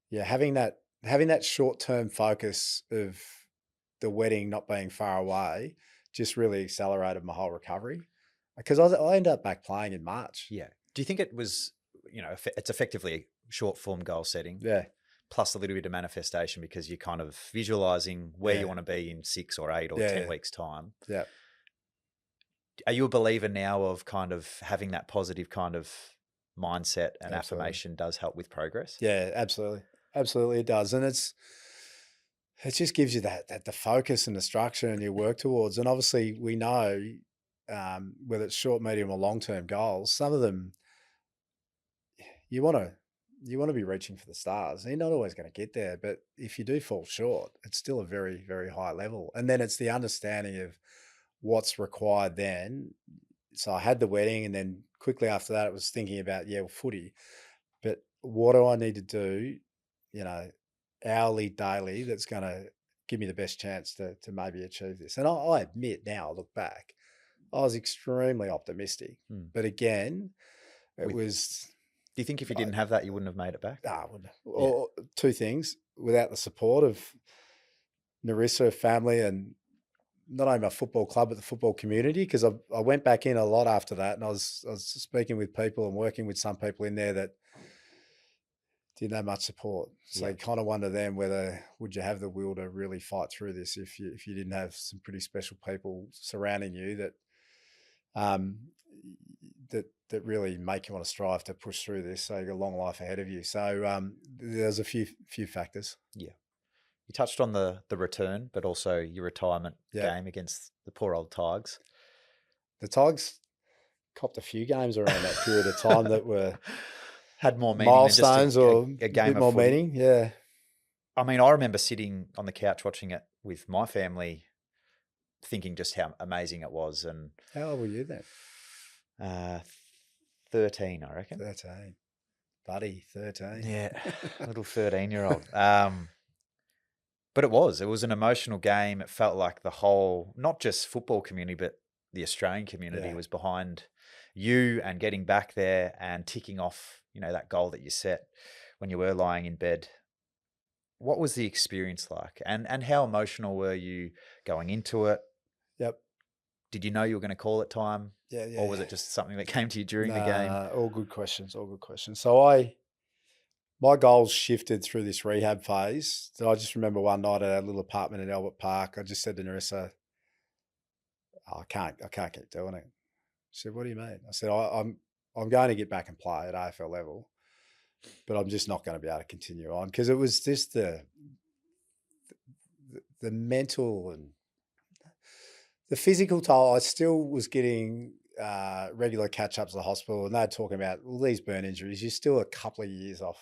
yeah, having that short-term focus of the wedding not being far away just really accelerated my whole recovery because I ended up back playing in March. Yeah. Do you think it was, it's effectively a short form goal setting? Yeah. Plus a little bit of manifestation because you're kind of visualizing where you want to be in 6 or 8 or 10 weeks time. Yeah. Are you a believer now of kind of having that positive kind of mindset and affirmation does help with progress? Yeah, absolutely. Absolutely it does. And it just gives you that the focus and the structure and you work towards. And obviously we know whether it's short, medium or long-term goals, some of them you want to be reaching for the stars. You're not always going to get there, but if you do fall short, it's still a very, very high level. And then it's the understanding of what's required then. So I had the wedding, and then quickly after that, it was thinking about, footy. But what do I need to do, hourly, daily that's going to give me the best chance to maybe achieve this. And I admit now, I look back, I was extremely optimistic. But again, it was. Do you think if you didn't have that, you wouldn't have made it back? Or two things: without the support of Narissa family and not only my football club but the football community, because I went back in a lot after that, and I was speaking with people and working with some people in there that didn't have much support. So you kind of wonder then whether would you have the will to really fight through this if you didn't have some pretty special people surrounding you that that really make you want to strive to push through this. So you got a long life ahead of you. So there's a few factors. Yeah. You touched on the return, but also your retirement game against the poor old Tigers. The Tigers copped a few games around that period of time that were had more meaning milestones than just a game bit more of footy. meaning. Yeah. I mean, I remember sitting on the couch watching it with my family, thinking just how amazing it was. And how old were you then? 13, I reckon. 13. Buddy, 13. Yeah, little 13-year-old. But it was an emotional game. It felt like the whole, not just football community, but the Australian community was behind you and getting back there and ticking off, that goal that you set when you were lying in bed. What was the experience like? And how emotional were you going into it? Yep. Did you know you were going to call it time? Yeah. Or was it just something that came to you during the game? All good questions. So my goals shifted through this rehab phase. So I just remember one night at our little apartment in Albert Park, I just said to Narissa, I can't keep doing it. She said, what do you mean? I said, I'm going to get back and play at AFL level, but I'm just not going to be able to continue on, because it was just the mental and the physical toll. I still was getting regular catch-ups at the hospital, and they're talking about all these burn injuries. You're still a couple of years off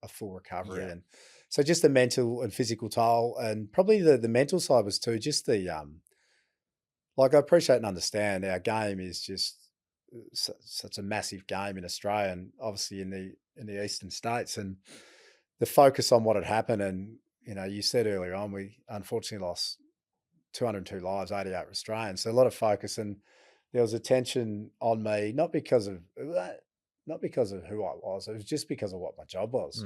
a full recovery. And so just the mental and physical toll, and probably the mental side was too, just the, like, I appreciate and understand our game is just such a massive game in Australia and obviously in the eastern states, and the focus on what had happened. And, you said earlier on, we unfortunately lost 202 lives, 88 Australians. So a lot of focus, and there was attention on me, not because of who I was. It was just because of what my job was.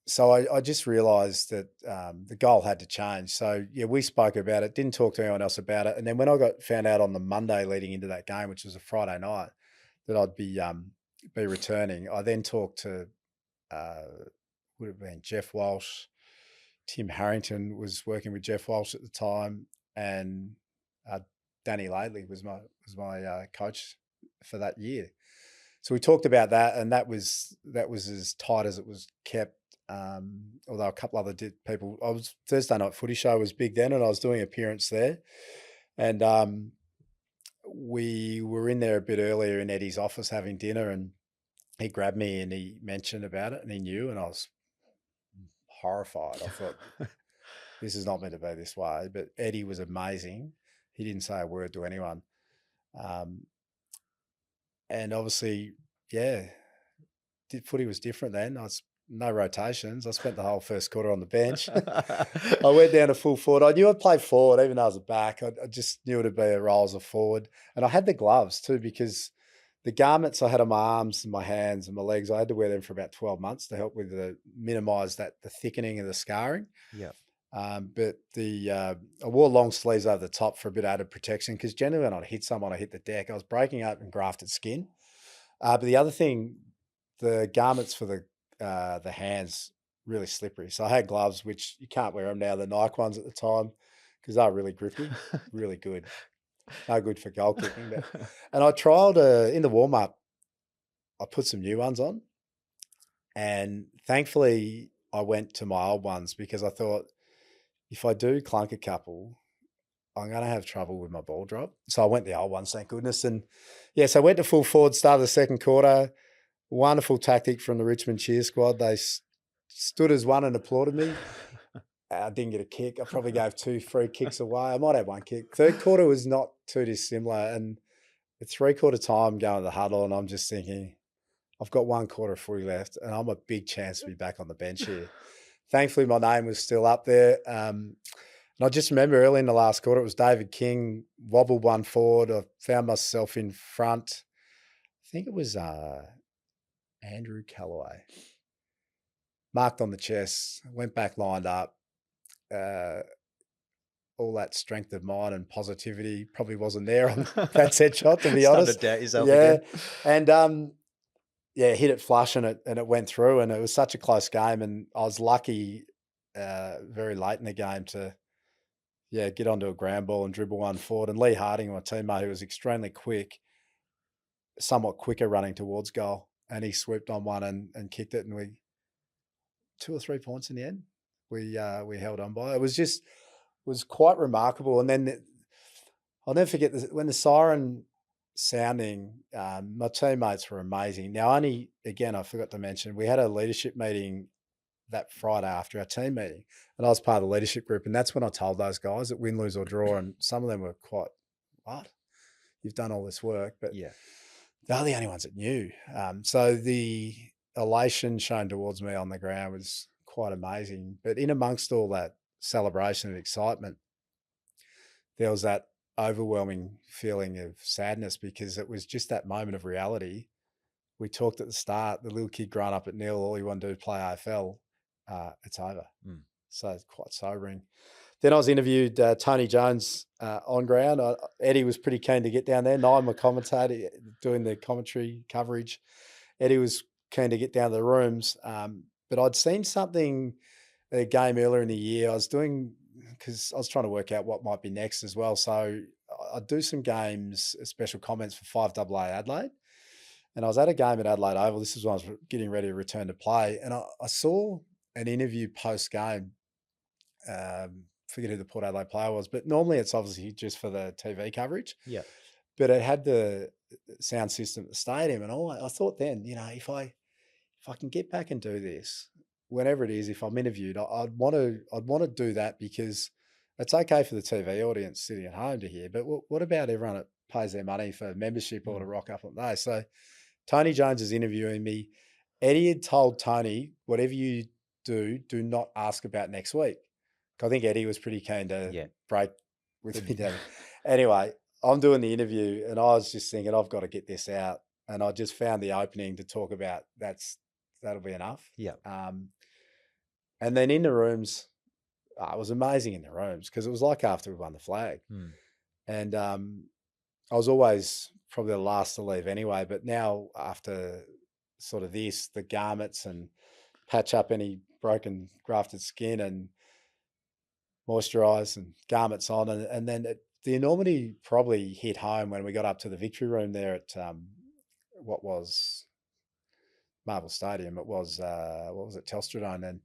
So I just realised that the goal had to change. So we spoke about it, didn't talk to anyone else about it. And then when I found out on the Monday leading into that game, which was a Friday night, that I'd be returning, I then talked to would have been Jeff Walsh. Tim Harrington was working with Jeff Walsh at the time, and Danny Laidley was my coach for that year. So we talked about that, and that was as tight as it was kept. Although a couple other people, Thursday Night Footy Show was big then, and I was doing an appearance there, and we were in there a bit earlier in Eddie's office having dinner, and he grabbed me and he mentioned about it, and he knew, and I was horrified. I thought, this is not meant to be this way. But Eddie was amazing. He didn't say a word to anyone. And obviously, footy was different then. No rotations. I spent the whole first quarter on the bench. I went down to full forward. I knew I'd play forward, even though I was a back. I just knew it'd be a role as a forward. And I had the gloves too, because the garments I had on my arms and my hands and my legs, I had to wear them for about 12 months to help with minimise the thickening of the scarring. Yeah. But I wore long sleeves over the top for a bit of added protection, because generally when I'd hit someone, I hit the deck, I was breaking up and grafted skin. But the other thing, the garments for the hands, really slippery. So I had gloves, which you can't wear them now, the Nike ones at the time, because they were really grippy, really good. No good for goal kicking. And I tried in the warm-up, I put some new ones on, and thankfully I went to my old ones, because I thought, if I do clunk a couple, I'm going to have trouble with my ball drop. So I went the old ones, thank goodness. And so I went to full forward, started the second quarter. Wonderful tactic from the Richmond cheer squad. They stood as one and applauded me. I didn't get a kick. I probably gave 2 free kicks away. I might have 1 kick. Third quarter was not too dissimilar. And at 3/4 time, going to the huddle, and I'm just thinking, I've got 1 quarter of footy left, and I'm a big chance to be back on the bench here. thankfully my name was still up there. And I just remember early in the last quarter, it was David King, wobbled one forward. I found myself in front. I think it was Andrew Callaway. Marked on the chest, went back, lined up. All that strength of mind and positivity probably wasn't there on that set shot, to be honest. Started to doubt yourself Yeah. again. And hit it flush and it went through, and it was such a close game. And I was lucky very late in the game to get onto a ground ball and dribble one forward. And Lee Harding, my teammate, who was extremely quick, somewhat quicker running towards goal, and he swooped on one and kicked it, and we 2 or 3 points in the end. We held on by. It was quite remarkable. And then I'll never forget when the siren sounding, my teammates were amazing. Now, I forgot to mention, we had a leadership meeting that Friday after our team meeting, and I was part of the leadership group. And that's when I told those guys that win, lose or draw, and some of them were quite, what? You've done all this work, but they're the only ones that knew. So the elation shown towards me on the ground was quite amazing. But in amongst all that celebration and excitement, there was that overwhelming feeling of sadness, because it was just that moment of reality. We talked at the start, the little kid growing up at Neil, all he wanted to do is play AFL. It's over. So it's quite sobering. Then I was interviewed Tony Jones on ground. Eddie was pretty keen to get down there. Nine, my commentator, doing the commentary coverage. Eddie was keen to get down to the rooms. But I'd seen something, a game earlier in the year. I was doing, because I was trying to work out what might be next as well. So I'd do some games, special comments for 5AA Adelaide. And I was at a game at Adelaide Oval. This is when I was getting ready to return to play. And I saw an interview post-game. Forget who the Port Adelaide player was, but normally it's obviously just for the TV coverage. Yeah. But it had the sound system at the stadium. And I thought then, if I can get back and do this, whenever it is, if I'm interviewed, I'd want to do that, because it's okay for the TV audience sitting at home to hear, but what about everyone that pays their money for membership or to rock up on day? So Tony Jones is interviewing me. Eddie had told Tony, whatever you do not ask about next week. I think Eddie was pretty keen to break with me down. Anyway, I'm doing the interview, and I was just thinking, I've got to get this out. And I just found the opening to talk about that'll be enough. Yeah. And then in the rooms, it was amazing in the rooms, because it was like after we won the flag. And I was always probably the last to leave anyway, but now after sort of this, the garments and patch up any broken grafted skin and moisturise and garments on. And then the enormity probably hit home when we got up to the victory room there at what was Marvel Stadium. It was, what was it, Telstra,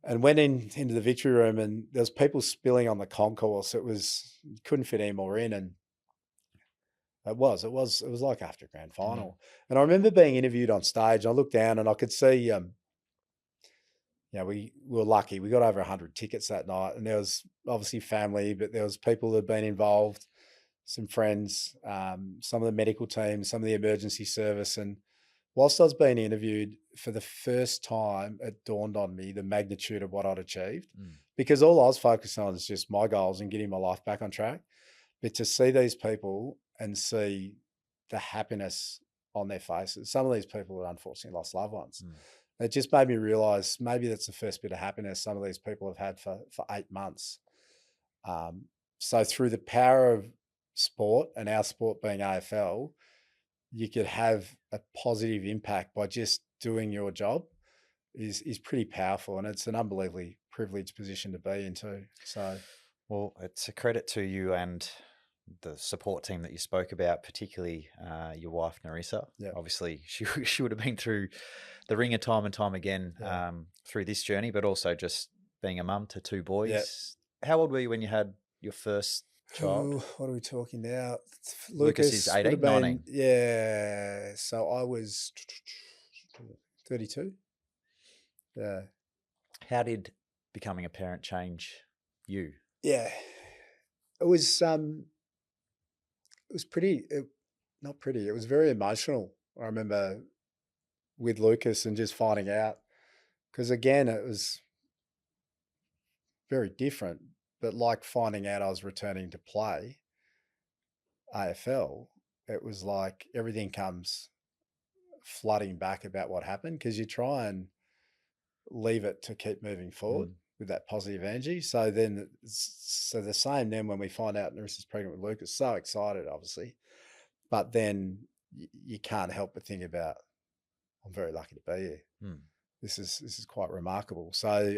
and went into the victory room, and there was people spilling on the concourse. You couldn't fit any more in. And it was like after a grand final. And I remember being interviewed on stage. I looked down and I could see, we were lucky. We got over 100 tickets that night, and there was obviously family, but there was people that had been involved, some friends, some of the medical teams, some of the emergency service. And whilst I was being interviewed, for the first time, it dawned on me the magnitude of what I'd achieved, because all I was focused on is just my goals and getting my life back on track. But to see these people and see the happiness on their faces, some of these people had unfortunately lost loved ones. It just made me realise maybe that's the first bit of happiness some of these people have had for 8 months. So through the power of sport, and our sport being AFL, you could have a positive impact by just doing your job is pretty powerful, and it's an unbelievably privileged position to be in too. So, well, it's a credit to you and the support team that you spoke about, particularly your wife Narissa. Obviously she would have been through the ringer time and time again through this journey, but also just being a mum to 2 boys. How old were you when you had your first child? What are we talking now? Lucas is 18, 19. Yeah, so I was 32. Yeah. How did becoming a parent change you? Yeah, it was pretty, not pretty. It was very emotional. I remember with Lucas and just finding out, because again, it was very different. But like finding out I was returning to play AFL, it was like everything comes flooding back about what happened, because you try and leave it to keep moving forward Mm. with that positive energy. So then, so the same then when we find out Narissa's pregnant with Lucas, so excited, obviously, but then you can't help but think about, I'm very lucky to be here. Mm. This is quite remarkable. So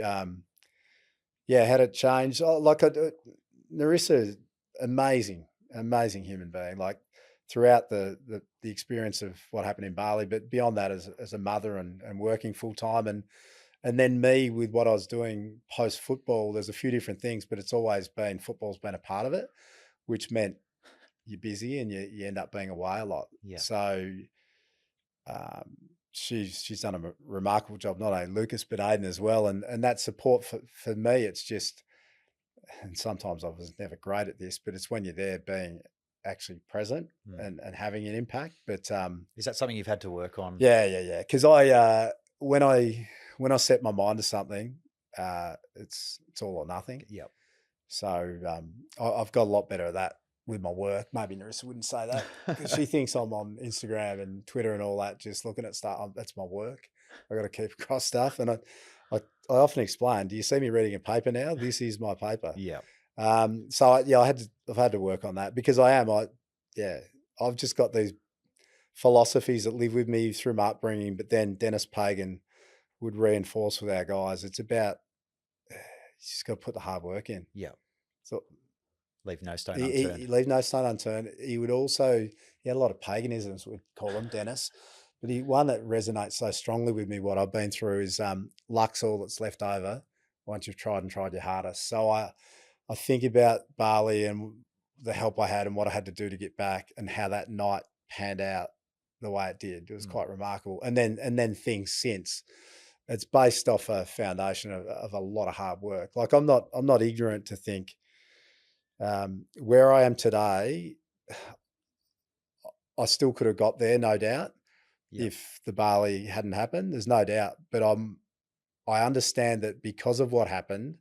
yeah, had it changed? Narissa, amazing human being. Like throughout the experience of what happened in Bali, but beyond that, as a mother and working full time, and then me with what I was doing post football. There's a few different things, but it's always been football's been a part of it, which meant you're busy and you end up being away a lot. Yeah. So um, she's done a remarkable job, not only Lucas but Aiden as well, and that support for me. It's just, and sometimes I was never great at this, but it's when you're there being actually present and having an impact. But is that something you've had to work on? Yeah. Because when I set my mind to something, it's all or nothing. Yep. So I've got a lot better at that with my work. Maybe Narissa wouldn't say that, because she thinks I'm on Instagram and Twitter and all that, just looking at stuff. That's my work. I got to keep across stuff, and I often explain. Do you see me reading a paper now? This is my paper. Yeah. So I've had to work on that, because I've just got these philosophies that live with me through my upbringing. But then Dennis Pagan would reinforce with our guys. It's about, you just got to put the hard work in. Yeah. So leave no stone unturned. He leave no stone unturned. He would also, he had a lot of paganisms, we'd call them, Dennis. But one that resonates so strongly with me, what I've been through, is luck's all that's left over once you've tried your hardest. So I think about Bali and the help I had and what I had to do to get back, and how that night panned out the way it did. It was quite remarkable. And then things since. It's based off a foundation of a lot of hard work. Like I'm not ignorant to think where I am today, I still could have got there, no doubt, if the Bali hadn't happened. There's no doubt. But I understand that because of what happened,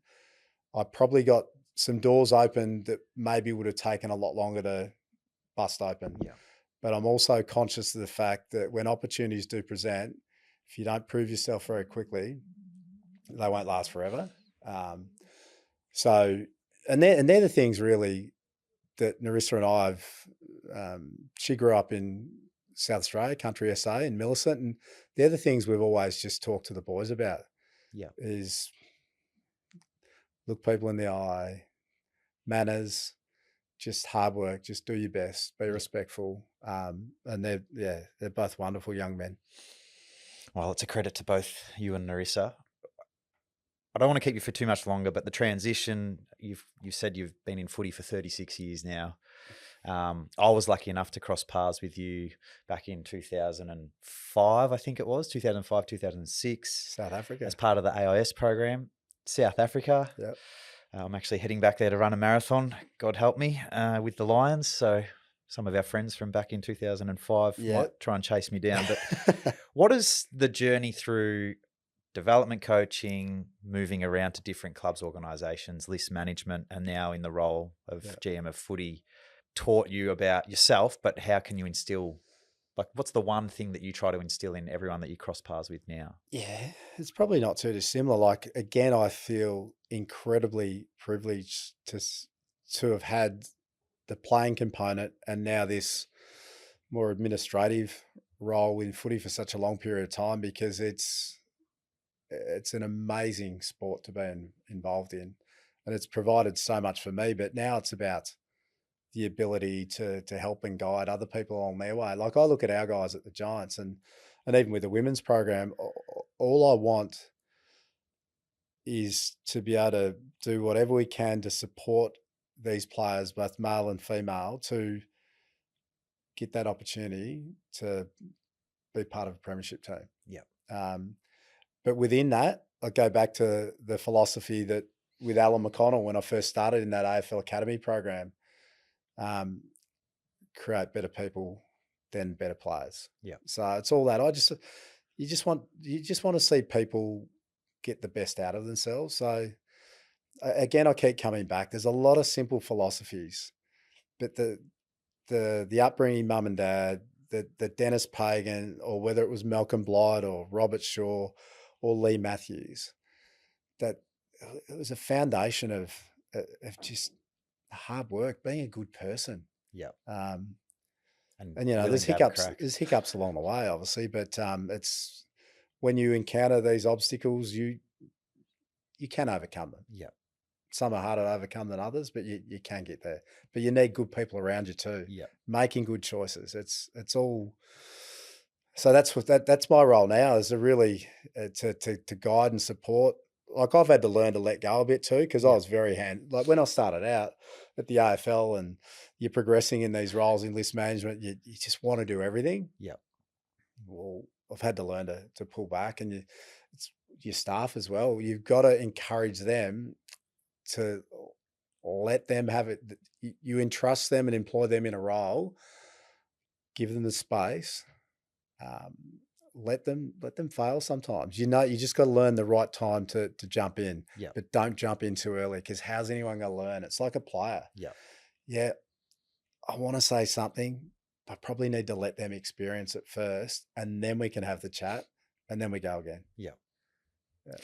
I probably got some doors open that maybe would have taken a lot longer to bust open. Yeah. But I'm also conscious of the fact that when opportunities do present, if you don't prove yourself very quickly, they won't last forever. So, and they're the things really that Narissa and she grew up in South Australia, country SA in Millicent, and they're the things we've always just talked to the boys about. Yeah. Is look people in the eye, manners, just hard work, just do your best, be respectful. And they're both wonderful young men. Well, it's a credit to both you and Narissa. I don't want to keep you for too much longer, but the transition, you said you've been in footy for 36 years now. I was lucky enough to cross paths with you back in 2005, I think it was, 2005, 2006. South Africa. As part of the AIS program, South Africa. Yep. I'm actually heading back there to run a marathon, God help me, with the Lions. So some of our friends from back in 2005 might try and chase me down. But what is the journey through development coaching, moving around to different clubs, organisations, list management, and now in the role of GM of footy, taught you about yourself, but how can you instill, like, what's the one thing that you try to instill in everyone that you cross paths with now? Yeah, it's probably not too dissimilar. Like, again, I feel incredibly privileged to have had the playing component and now this more administrative role in footy for such a long period of time, because it's an amazing sport to be involved in, and it's provided so much for me. But now it's about the ability to help and guide other people along their way. Like I look at our guys at the Giants and even with the women's program, all I want is to be able to do whatever we can to support these players, both male and female, to get that opportunity to be part of a premiership team. Yeah. But within that, I go back to the philosophy that with Alan McConnell, when I first started in that AFL Academy program, create better people than better players. Yeah. So it's all that. You just want to see people get the best out of themselves. So again, I keep coming back. There's a lot of simple philosophies, but the upbringing, mum and dad, the Dennis Pagan, or whether it was Malcolm Blythe or Robert Shaw or Lee Matthews, that it was a foundation of just hard work, being a good person. Yeah. Um, And and you know, willing to have a crack. there's hiccups along the way, obviously, but it's when you encounter these obstacles, you can overcome them. Yeah. Some are harder to overcome than others, but you can get there. But you need good people around you too, Yeah. making good choices. It's all. So that's my role now, is to really to guide and support. Like, I've had to learn to let go a bit too, because I Yeah. was like when I started out at the AFL and you're progressing in these roles in list management, you just want to do everything. Yeah. Well, I've had to learn to pull back, and it's your staff as well. You've got to encourage them to let them have it. You entrust them and employ them in a role, give them the space. Let them fail sometimes. You know, you just got to learn the right time to jump in. Yeah. But don't jump in too early, because how's anyone going to learn? It's like a player. Yeah. Yeah, I want to say something. I probably need to let them experience it first, and then we can have the chat, and then we go again. Yeah. Yeah.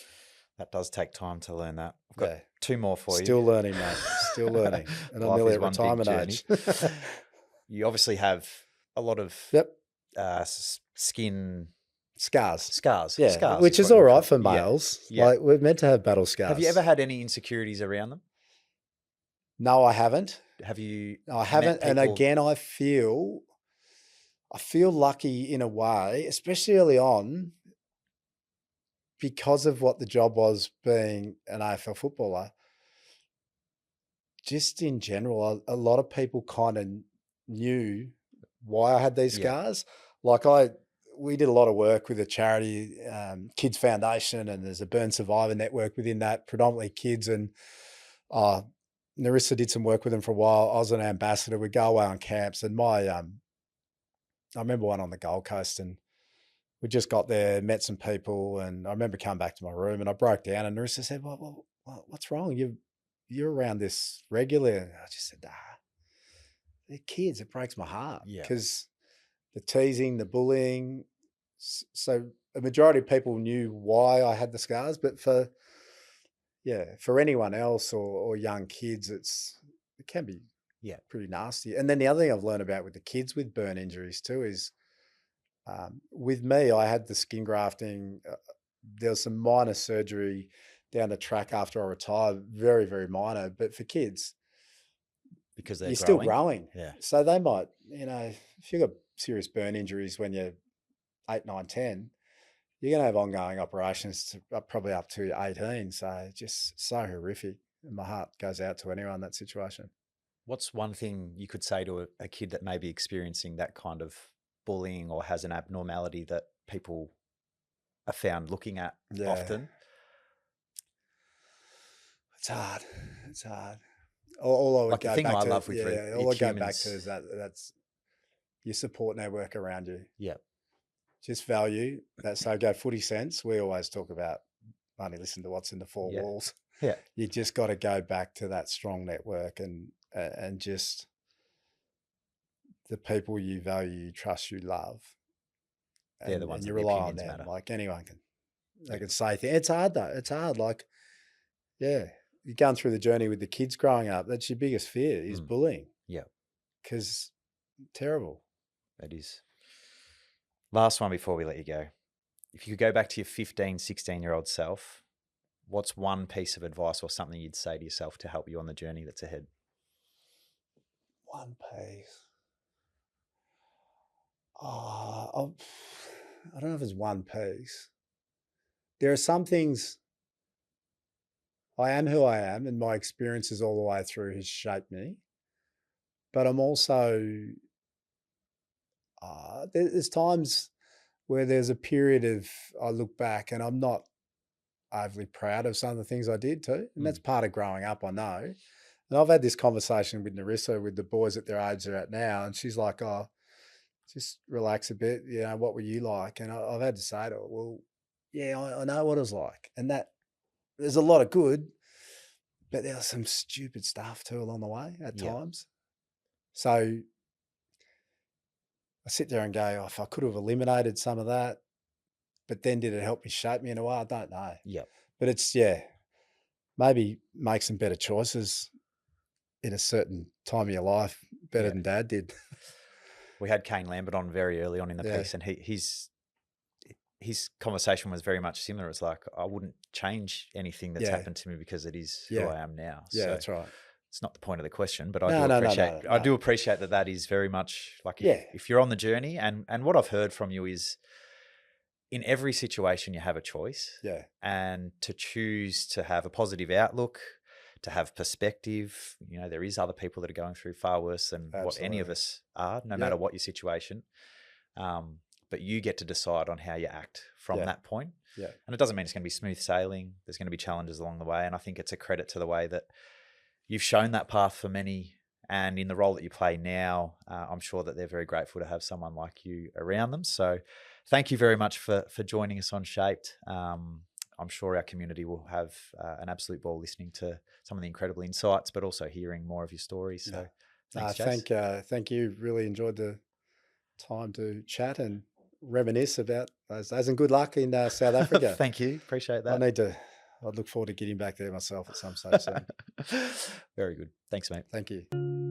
That does take time to learn that. I've got Yeah. two more for you. Still learning, mate. Still learning. And I'm Life nearly is at one big retirement journey. age. You obviously have a lot of Yep. skin Scars. scars. Yeah. Scars Which is what all you right call- for Yeah. males. Yeah. Like, we're meant to have battle scars. Have you ever had any insecurities around them? No, I haven't. Have you? I met haven't. And people- again, I feel lucky in a way, especially early on, because of what the job was, being an AFL footballer. Just in general, a lot of people kind of knew why I had these Yeah. scars. Like, we did a lot of work with a charity, Kids Foundation, and there's a burn survivor network within that, predominantly kids. And Narissa did some work with them for a while. I was an ambassador. We'd go away on camps, and I remember one on the Gold Coast, and we just got there, met some people, and I remember coming back to my room and I broke down, and Narissa said, well, what's wrong? You're around this regularly. And I just said, they're kids. It breaks my heart, Yeah. because the teasing, the bullying. So a majority of people knew why I had the scars, but for anyone else or young kids, it can be pretty nasty. And then the other thing I've learned about with the kids with burn injuries too is, with me, I had the skin grafting. There was some minor surgery down the track after I retired, very, very minor. But for kids, because they're you're still growing. Yeah. So they might, if you've got serious burn injuries when you're 8, 9, 10, you're going to have ongoing operations probably up to 18. So just so horrific. And my heart goes out to anyone in that situation. What's one thing you could say to a kid that may be experiencing that kind of bullying or has an abnormality that people are found looking at often? It's hard. It's hard. All I would Like, go the thing back I to, love with all I go back humans- to is that's your support network around you. Yeah. Just value that. So go footy sense. We always talk about only listen to what's in the four walls. Yeah. You just got to go back to that strong network and just the people you value, you trust, you love. They're the ones and you that the rely on opinions them. matter. Like, anyone they can say things. It's hard though. It's hard. Like, yeah, you're going through the journey with the kids growing up. That's your biggest fear is bullying. Yeah. Because terrible. It is. Last one before we let you go. If you could go back to your 15, 16-year-old self, what's one piece of advice or something you'd say to yourself to help you on the journey that's ahead? One piece. I don't know if it's one piece. There are some things. I am who I am, and my experiences all the way through has shaped me. But I'm also, there's times where there's a period of, I look back and I'm not overly proud of some of the things I did too. And that's part of growing up, I know. And I've had this conversation with Narissa, with the boys at their age they're at now. And she's like, oh, just relax a bit. What were you like? And I've had to say to her, well, yeah, I know what it was like. And that there's a lot of good, but there was some stupid stuff too along the way at Yeah. times. So I sit there and go, oh, if I could have eliminated some of that, but then did it help me shape me in a way? I don't know. Yep. But it's, maybe make some better choices in a certain time of your life, better than Dad did. We had Kane Lambert on very early on in the Yeah. piece, and his conversation was very much similar. It's like, I wouldn't change anything that's Yeah. happened to me because it is Yeah. who I am now. Yeah, So that's right. it's not the point of the question, but No, I do appreciate that is very much like, if you're on the journey, and what I've heard from you is, in every situation you have a choice. Yeah. And to choose to have a positive outlook, to have perspective. You know, there is other people that are going through far worse than what any of us are, no matter what your situation. But you get to decide on how you act from that point. Yeah. And it doesn't mean it's going to be smooth sailing. There's going to be challenges along the way. And I think it's a credit to the way that you've shown that path for many. And in the role that you play now, I'm sure that they're very grateful to have someone like you around them. So thank you very much for joining us on Shaped. I'm sure our community will have an absolute ball listening to some of the incredible insights, but also hearing more of your stories. So thanks, Jace. Thank you. Really enjoyed the time to chat and reminisce about those days, and good luck in South Africa. Thank you. Appreciate that. I'd look forward to getting back there myself at some stage soon. Very good. Thanks, mate. Thank you.